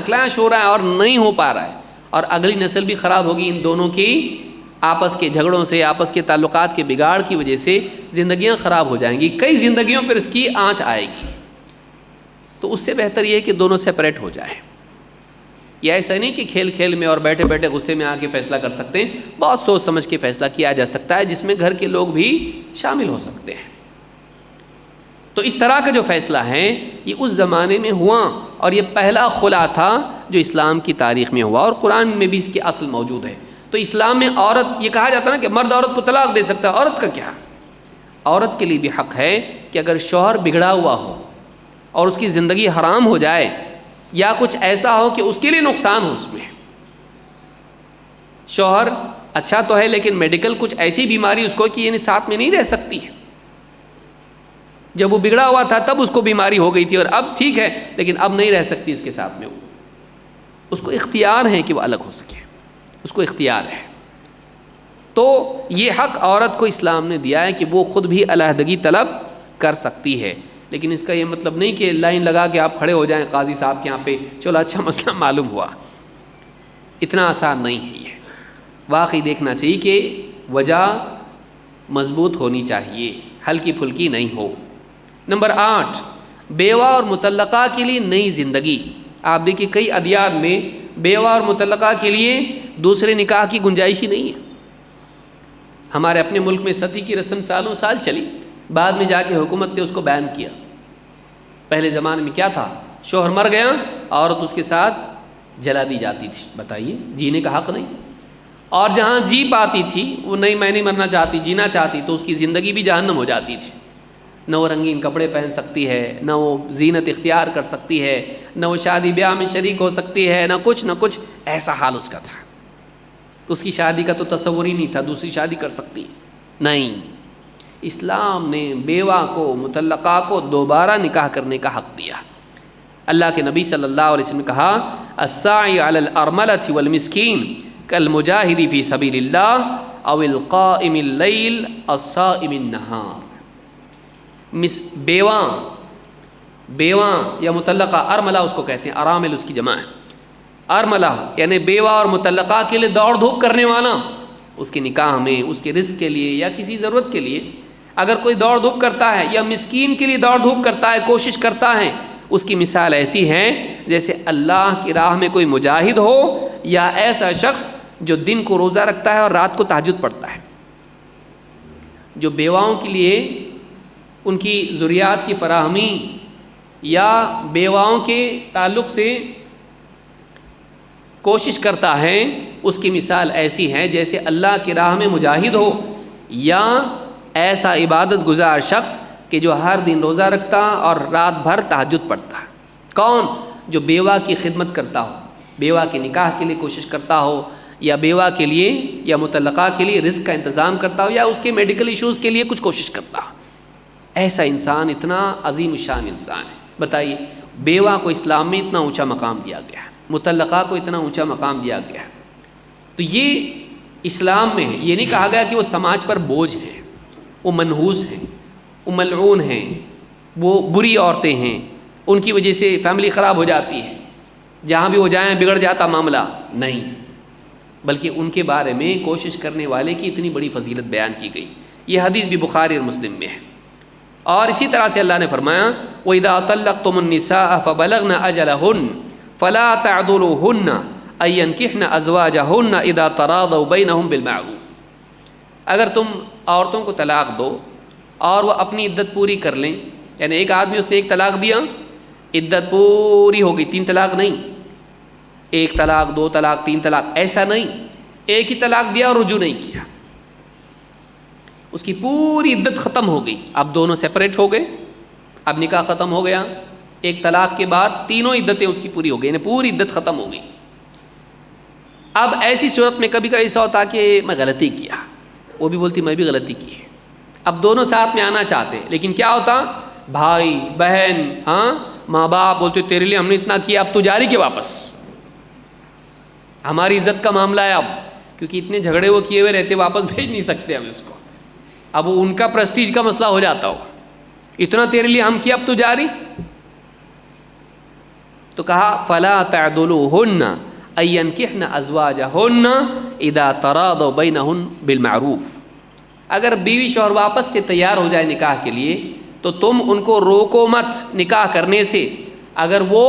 ہے اور نہیں ہو پا رہا ہے، اور اگلی نسل بھی خراب ہوگی ان دونوں کی آپس کے جھگڑوں سے، آپس کے تعلقات کے بگاڑ کی وجہ سے زندگیاں خراب ہو جائیں گی، کئی زندگیوں پر اس کی آنچ آئے گی، تو اس سے بہتر یہ ہے کہ دونوں سپریٹ ہو جائیں۔ یا ایسا نہیں کہ کھیل کھیل میں اور بیٹھے بیٹھے غصے میں آ کے فیصلہ کر سکتے ہیں، بہت سوچ سمجھ کے فیصلہ کیا جا سکتا ہے جس میں گھر کے لوگ بھی شامل ہو سکتے ہیں۔ تو اس طرح کا جو فیصلہ ہے یہ اس زمانے میں ہوا، اور یہ پہلا خلا تھا جو اسلام کی تاریخ میں ہوا، اور قرآن میں بھی اس کی اصل موجود ہے۔ تو اسلام میں عورت، یہ کہا جاتا ہے نا کہ مرد عورت کو طلاق دے سکتا ہے، عورت کا کیا؟ عورت کے لیے بھی حق ہے کہ اگر شوہر بگڑا ہوا ہو اور اس کی زندگی حرام ہو جائے، یا کچھ ایسا ہو کہ اس کے لیے نقصان ہو، اس میں شوہر اچھا تو ہے لیکن میڈیکل کچھ ایسی بیماری اس کو کہ یعنی ساتھ میں نہیں رہ سکتی ہے، جب وہ بگڑا ہوا تھا تب اس کو بیماری ہو گئی تھی، اور اب ٹھیک ہے لیکن اب نہیں رہ سکتی اس کے ساتھ میں، اس کو اختیار ہے کہ وہ الگ ہو سکے، اس کو اختیار ہے۔ تو یہ حق عورت کو اسلام نے دیا ہے کہ وہ خود بھی علیحدگی طلب کر سکتی ہے، لیکن اس کا یہ مطلب نہیں کہ لائن لگا کے آپ کھڑے ہو جائیں قاضی صاحب کے یہاں پہ، چلو اچھا مسئلہ معلوم ہوا، اتنا آسان نہیں ہے یہ، واقعی دیکھنا چاہیے کہ وجہ مضبوط ہونی چاہیے، ہلکی پھلکی نہیں ہو۔ نمبر 8، بیوہ اور مطلقہ کے لیے نئی زندگی۔ آپ دیکھیے کئی ادیان میں بیوہ اور مطلقہ کے لیے دوسرے نکاح کی گنجائش ہی نہیں ہے۔ ہمارے اپنے ملک میں ستی کی رسم سالوں سال چلی، بعد میں جا کے حکومت نے اس کو بین کیا۔ پہلے زمانے میں کیا تھا؟ شوہر مر گیا، عورت اس کے ساتھ جلا دی جاتی تھی، بتائیے جینے کا حق نہیں، اور جہاں جی پاتی تھی وہ نہیں، میں نہیں مرنا چاہتی، جینا چاہتی، تو اس کی زندگی بھی جہنم ہو جاتی تھی۔ نہ وہ رنگین کپڑے پہن سکتی ہے، نہ وہ زینت اختیار کر سکتی ہے، نہ وہ شادی بیاہ میں شریک ہو سکتی ہے، نہ کچھ، ایسا حال اس کا تھا۔ اس کی شادی کا تو تصور ہی نہیں تھا دوسری شادی کر سکتی، نہیں۔ اسلام نے بیوہ کو، مطلقہ کو دوبارہ نکاح کرنے کا حق دیا۔ اللہ کے نبی صلی اللہ علیہ وسلم نے کہا الساعی علی الارملۃ والمسکین کالمجاہد فی سبیل اللہ او القائم اللیل الصائم النہار۔ بیوہ یا مطلقہ، ارملہ اس کو کہتے ہیں، ارامل اس کی جمع ہے، ارملہ یعنی بیوہ اور مطلقہ کے لیے دوڑ دھوپ کرنے والا، اس کے نکاح میں، اس کے رزق کے لیے یا کسی ضرورت کے لیے اگر کوئی دوڑ دھوپ کرتا ہے، یا مسکین کے لیے دوڑ دھوپ کرتا ہے، کوشش کرتا ہے، اس کی مثال ایسی ہے جیسے اللہ کی راہ میں کوئی مجاہد ہو، یا ایسا شخص جو دن کو روزہ رکھتا ہے اور رات کو تہجد پڑھتا ہے۔ جو بیواؤں کے لیے ان کی ذریات کی فراہمی یا بیواؤں کے تعلق سے کوشش کرتا ہے، اس کی مثال ایسی ہے جیسے اللہ کی راہ میں مجاہد ہو یا ایسا عبادت گزار شخص کہ جو ہر دن روزہ رکھتا اور رات بھر تہجد پڑھتا ہے۔ کون؟ جو بیوہ کی خدمت کرتا ہو، بیوہ کے نکاح کے لیے کوشش کرتا ہو، یا بیوہ کے لیے یا مطلقہ کے لیے رزق کا انتظام کرتا ہو، یا اس کے میڈیکل ایشوز کے لیے کچھ کوشش کرتا ہو۔ ایسا انسان اتنا عظیم الشان انسان ہے۔ بتائیے، بیوہ کو اسلام میں اتنا اونچا مقام دیا گیا ہے، مطلقہ کو اتنا اونچا مقام دیا گیا ہے، تو یہ اسلام میں ہے۔ یہ نہیں کہا گیا کہ وہ سماج پر بوجھ ہیں، وہ منحوس ہیں، وہ ملعون ہیں، وہ بری عورتیں ہیں، ان کی وجہ سے فیملی خراب ہو جاتی ہے، جہاں بھی وہ جائیں بگڑ جاتا معاملہ، نہیں، بلکہ ان کے بارے میں کوشش کرنے والے کی اتنی بڑی فضیلت بیان کی گئی۔ یہ حدیث بھی بخاری اور مسلم میں ہے۔ اور اسی طرح سے اللہ نے فرمایا وَإِذَا طَلَّقْتُمُ النِّسَاءَ فَبَلَغْنَ أَجَلَهُنَّ فَلَا تَعْضُلُوهُنَّ أَن يَنكِحْنَ أَزْوَاجَهُنَّ إِذَا تَرَاضَوْا بَيْنَهُم بِالْمَعْرُوفِ، اگر تم عورتوں کو طلاق دو اور وہ اپنی عدت پوری کر لیں، یعنی ایک آدمی اس نے ایک طلاق دیا، عدت پوری ہو گئی، 3 طلاق نہیں، 1 طلاق 2 طلاق 3 طلاق، ایسا نہیں، ایک ہی طلاق دیا اور رجوع نہیں کیا، اس کی پوری عدت ختم ہو گئی، اب دونوں سیپریٹ ہو گئے، اب نکاح ختم ہو گیا، ایک طلاق کے بعد تینوں عدتیں اس کی پوری ہو گئی، یعنی پوری عدت ختم ہو گئی۔ اب ایسی صورت میں کبھی کبھی ایسا ہوتا کہ میں غلطی کیا، وہ بھی بولتی میں بھی غلطی کی ہے، اب دونوں ساتھ میں آنا چاہتے، لیکن کیا ہوتا، بھائی بہن ماں باپ بولتے تیرے لیے ہم نے اتنا کیا، اب تو جاری کے واپس، ہماری عزت کا معاملہ ہے اب، کیونکہ اتنے جھگڑے وہ کیے ہوئے رہتے، واپس بھیج نہیں سکتے اب اس کو، اب وہ ان کا پریسٹیج کا مسئلہ ہو جاتا ہو، اتنا تیرے لیے ہم کیا اب تو جاری، تو کہا فلا تعدلوهن ان ينكحن ازواجهن اذا تراضوا بينهن بالمعروف، اگر بیوی شوہر واپس سے تیار ہو جائے نکاح کے لیے تو تم ان کو روکو مت نکاح کرنے سے، اگر وہ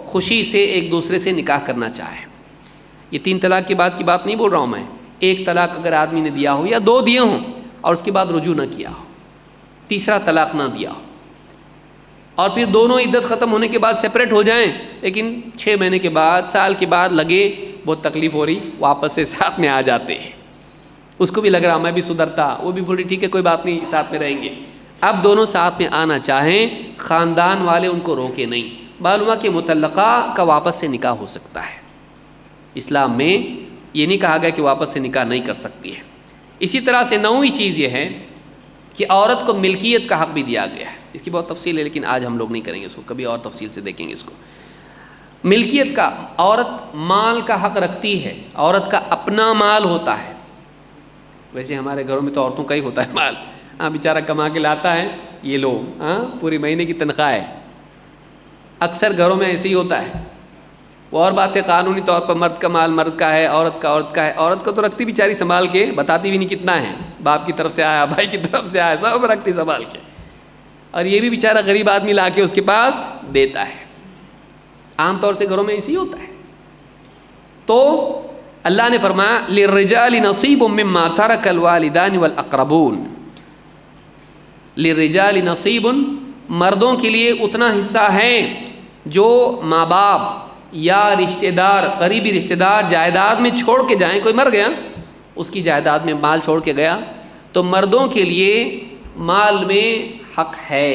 خوشی سے ایک دوسرے سے نکاح کرنا چاہے۔ یہ 3 طلاق کی بات نہیں بول رہا ہوں میں، ایک طلاق اگر آدمی نے دیا ہو یا 2 دیے ہوں اور اس کے بعد رجوع نہ کیا ہو، تیسرا طلاق نہ دیا ہو، اور پھر دونوں عدت ختم ہونے کے بعد سپریٹ ہو جائیں، لیکن 6 مہینے کے بعد سال کے بعد لگے بہت تکلیف ہو رہی، واپس سے ساتھ میں آ جاتے ہیں، اس کو بھی لگ رہا میں بھی سدھرتا، وہ بھی بولی ٹھیک ہے کوئی بات نہیں ساتھ میں رہیں گے، اب دونوں ساتھ میں آنا چاہیں، خاندان والے ان کو روکے نہیں، معلوم ہے کہ مطلقہ کا واپس سے نکاح ہو سکتا ہے، اسلام میں یہ نہیں کہا گیا کہ واپس سے نکاح نہیں کر سکتی ہے۔ اسی طرح سے 9ویں چیز یہ ہے کہ عورت کو ملکیت کا حق بھی دیا گیا ہے، اس کی بہت تفصیل ہے لیکن آج ہم لوگ نہیں کریں گے اس کو، کبھی اور تفصیل سے دیکھیں گے اس کو۔ ملکیت کا، عورت مال کا حق رکھتی ہے، عورت کا اپنا مال ہوتا ہے، ویسے ہمارے گھروں میں تو عورتوں کا ہی ہوتا ہے مال، بیچارہ کما کے لاتا ہے، یہ لو پوری مہینے کی تنخواہ ہے، اکثر گھروں میں ایسے ہی ہوتا ہے۔ وہ اور بات ہے قانونی طور پر مرد کا مال مرد کا ہے، عورت کا ہے، عورت کا تو رکھتی بیچاری سنبھال کے، بتاتی بھی نہیں کتنا ہے، باپ کی طرف سے آیا بھائی کی طرف سے آیا، سب رکھتی سنبھال کے، اور یہ بھی بیچارہ غریب آدمی لا کے اس کے پاس دیتا ہے، عام طور سے گھروں میں ایسے ہی ہوتا ہے۔ تو اللہ نے فرمایا للرجال نصیب مما ترک الوالدان والاقربون، للرجال نصیب، مردوں کے لیے اتنا حصہ ہے جو ماں باپ یا رشتہ دار، قریبی رشتہ دار جائیداد میں چھوڑ کے جائیں، کوئی مر گیا اس کی جائیداد میں مال چھوڑ کے گیا تو مردوں کے لیے مال میں حق ہے۔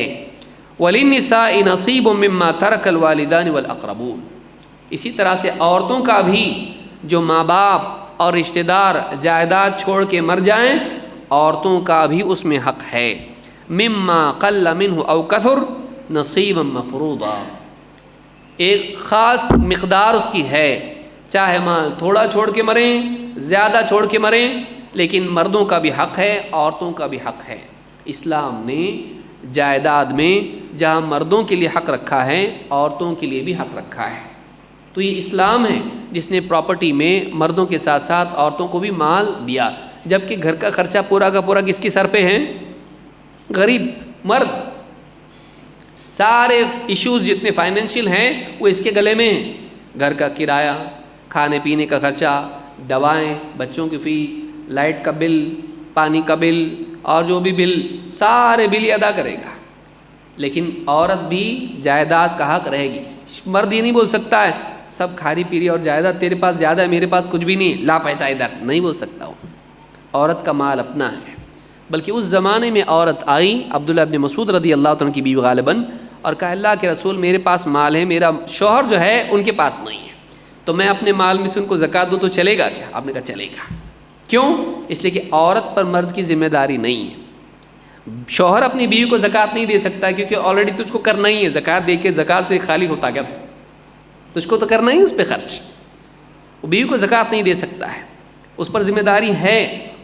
وَلِلنِّسَاءِ نَصِيبٌ مِّمَّا تَرَكَ الْوَالِدَانِ وَالْأَقْرَبُونَ، اسی طرح سے عورتوں کا بھی جو ماں باپ اور رشتہ دار جائیداد چھوڑ کے مر جائیں، عورتوں کا بھی اس میں حق ہے۔ مِمَّا قَلَّ مِنْهُ أَوْ كَثُرَ نَصِيبًا مَفْرُوضًا، ایک خاص مقدار اس کی ہے، چاہے مال تھوڑا چھوڑ کے مریں زیادہ چھوڑ کے مریں، لیکن مردوں کا بھی حق ہے عورتوں کا بھی حق ہے۔ اسلام نے جائیداد میں جہاں مردوں کے لیے حق رکھا ہے عورتوں کے لیے بھی حق رکھا ہے، تو یہ اسلام ہے جس نے پراپرٹی میں مردوں کے ساتھ ساتھ عورتوں کو بھی مال دیا، جبکہ گھر کا خرچہ پورا کا پورا کس کے سر پہ ہے؟ غریب مرد، سارے ایشوز جتنے فائنینشیل ہیں وہ اس کے گلے میں ہیں، گھر کا کرایہ، کھانے پینے کا خرچہ، دوائیں، بچوں کی فی، لائٹ کا بل، پانی کا بل، اور جو بھی بل، سارے بل ہی ادا کرے گا، لیکن عورت بھی جائیداد کا حق رہے گی. مرد یہ نہیں بول سکتا ہے سب کھاری پیری اور جائیداد تیرے پاس زیادہ ہے میرے پاس کچھ بھی نہیں, لا پیسہ ادھر, نہیں بول سکتا. وہ عورت کا مال اپنا ہے. بلکہ اس زمانے میں عورت آئی عبداللہ ابن مسعود رضی اللہ عنہ کی بیوی غالباً, اور کہا اللہ کے رسول میرے پاس مال ہے, میرا شوہر جو ہے ان کے پاس نہیں ہے, تو میں اپنے مال میں سے ان کو زکوٰۃ دوں تو چلے گا کیا؟ آپ نے کہا چلے گا. کیوں؟ اس لیے کہ عورت پر مرد کی ذمہ داری نہیں ہے. شوہر اپنی بیوی کو زکوٰۃ نہیں دے سکتا کیونکہ آلریڈی تجھ کو کرنا ہی ہے. زکوٰۃ دے کے زکوٰۃ سے خالی ہوتا کیا؟ تجھ کو تو کرنا ہی اس پہ خرچ. وہ بیوی کو زکوٰۃ نہیں دے سکتا ہے, اس پر ذمہ داری ہے.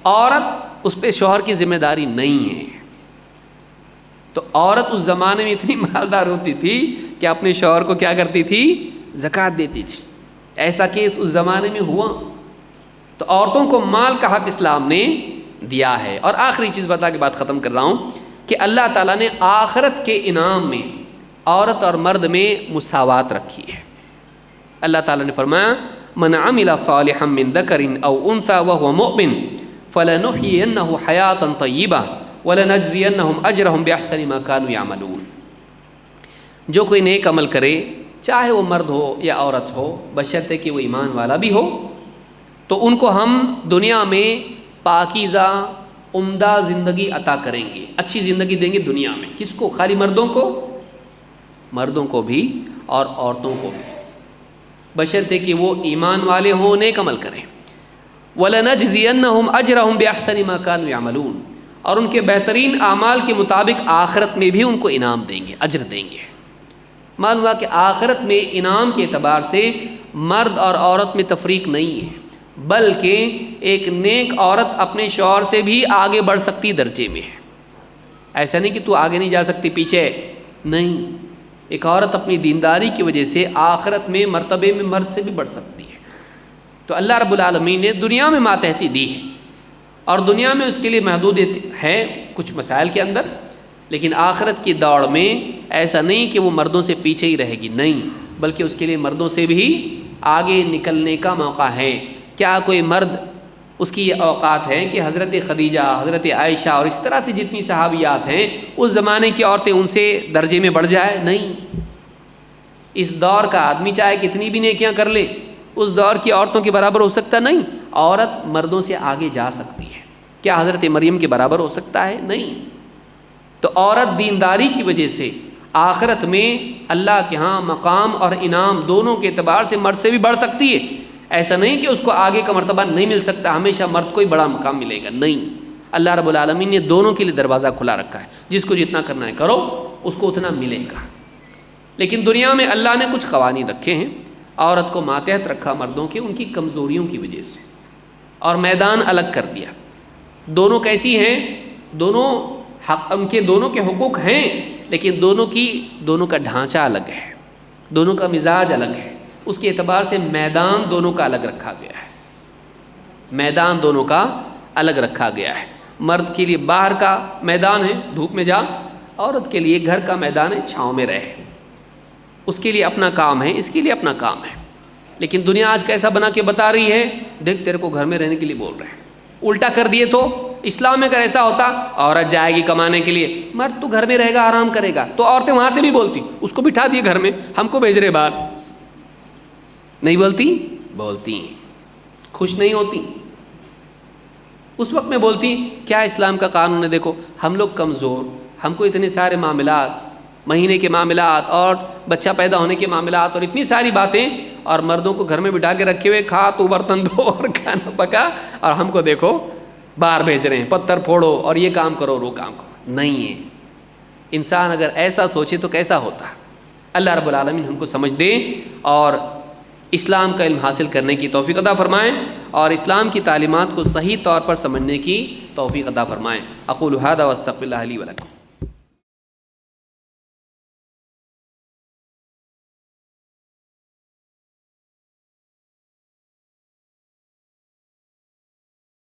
عورت اس پہ شوہر کی ذمہ داری نہیں ہے. تو عورت اس زمانے میں اتنی مالدار ہوتی تھی کہ اپنے شوہر کو کیا کرتی تھی؟ زکوٰۃ دیتی تھی. ایسا کیس اس زمانے میں ہوا. تو عورتوں کو مال کا حق اسلام نے دیا ہے. اور آخری چیز بتا کے بات ختم کر رہا ہوں کہ اللہ تعالیٰ نے آخرت کے انعام میں عورت اور مرد میں مساوات رکھی ہے. اللہ تعالیٰ نے فرمایا من عمل صالحا من ذکر او انثى وهو مؤمن فلنحيينه حیاة طیبہ وَلَنَجْزِيَنَّهُمْ أَجْرَهُمْ بِأَحْسَنِ مَا كَانُوا يَعْمَلُونَ. جو کوئی نیک عمل کرے چاہے وہ مرد ہو یا عورت ہو بشرطے کہ وہ ایمان والا بھی ہو, تو ان کو ہم دنیا میں پاکیزہ عمدہ زندگی عطا کریں گے, اچھی زندگی دیں گے دنیا میں. کس کو؟ خالی مردوں کو؟ مردوں کو بھی اور عورتوں کو بھی, بشرطے کہ وہ ایمان والے ہوں, نیک عمل کریں. وَلَنَجْزِيَنَّهُمْ أَجْرَهُمْ بِأَحْسَنِ مَا كَانُوا يَعْمَلُونَ. اور ان کے بہترین اعمال کے مطابق آخرت میں بھی ان کو انعام دیں گے, اجر دیں گے. معلوم ہوا کہ آخرت میں انعام کے اعتبار سے مرد اور عورت میں تفریق نہیں ہے, بلکہ ایک نیک عورت اپنے شوہر سے بھی آگے بڑھ سکتی درجے میں ہے. ایسا نہیں کہ تو آگے نہیں جا سکتی پیچھے, نہیں. ایک عورت اپنی دینداری کی وجہ سے آخرت میں مرتبے میں مرد سے بھی بڑھ سکتی ہے. تو اللہ رب العالمین نے دنیا میں ماتحتی دی ہے, اور دنیا میں اس کے لیے محدودیت ہے کچھ مسائل کے اندر, لیکن آخرت کی دوڑ میں ایسا نہیں کہ وہ مردوں سے پیچھے ہی رہے گی, نہیں, بلکہ اس کے لیے مردوں سے بھی آگے نکلنے کا موقع ہے. کیا کوئی مرد اس کی یہ اوقات ہے کہ حضرت خدیجہ, حضرت عائشہ اور اس طرح سے جتنی صحابیات ہیں اس زمانے کی عورتیں ان سے درجے میں بڑھ جائے؟ نہیں. اس دور کا آدمی چاہے کتنی بھی نیکیاں کر لے اس دور کی عورتوں کے برابر ہو سکتا نہیں. عورت مردوں سے آگے جا سکتی ہے. کیا حضرت مریم کے برابر ہو سکتا ہے؟ نہیں. تو عورت دینداری کی وجہ سے آخرت میں اللہ کے ہاں مقام اور انعام دونوں کے اعتبار سے مرد سے بھی بڑھ سکتی ہے. ایسا نہیں کہ اس کو آگے کا مرتبہ نہیں مل سکتا, ہمیشہ مرد کو ہی بڑا مقام ملے گا, نہیں. اللہ رب العالمین نے دونوں کے لیے دروازہ کھلا رکھا ہے, جس کو جتنا کرنا ہے کرو, اس کو اتنا ملے گا. لیکن دنیا میں اللہ نے کچھ قوانین رکھے ہیں, عورت کو ماتحت رکھا مردوں کے ان کی کمزوریوں کی وجہ سے, اور میدان الگ کر دیا. دونوں کیسی ہیں؟ دونوں حق, ان کے دونوں کے حقوق ہیں, لیکن دونوں کا ڈھانچہ الگ ہے, دونوں کا مزاج الگ ہے. اس کے اعتبار سے میدان دونوں کا الگ رکھا گیا ہے, میدان دونوں کا الگ رکھا گیا ہے. مرد کے لیے باہر کا میدان ہے, دھوپ میں جا, عورت کے لیے گھر کا میدان ہے, چھاؤں میں رہے. اس کے لیے اپنا کام ہے, اس کے لیے اپنا کام ہے. لیکن دنیا آج کیسا بنا کے بتا رہی ہے, دیکھ تیرے کو گھر میں رہنے کے لیے بول رہے ہیں. الٹا کر دیے تو اسلام میں اگر ایسا ہوتا عورت جائے گی کمانے کے لیے, مرد تو گھر میں رہے گا, آرام کرے گا, تو عورتیں وہاں سے بھی بولتی اس کو بٹھا دیے گھر میں, ہم کو بھیج رہے باہر. نہیں بولتی؟ بولتی, خوش نہیں ہوتی. اس وقت میں بولتی کیا اسلام کا قانون ہے, دیکھو ہم لوگ کمزور, ہم کو اتنے سارے معاملات, مہینے کے معاملات اور بچہ پیدا ہونے کے معاملات اور اتنی ساری باتیں, اور مردوں کو گھر میں بٹھا کے رکھے ہوئے, کھا تو برتن دھو اور کھانا پکا, اور ہم کو دیکھو باہر بھیج رہے ہیں, پتھر پھوڑو اور یہ کام کرو اور وہ کام کرو. نہیں ہے. انسان اگر ایسا سوچے تو کیسا ہوتا. اللہ رب العالمین ہم کو سمجھ دے اور اسلام کا علم حاصل کرنے کی توفیق عطا فرمائیں, اور اسلام کی تعلیمات کو صحیح طور پر سمجھنے کی توفیق عطا فرمائیں. اقول ھذا واستغفر اللہ لی ولکم.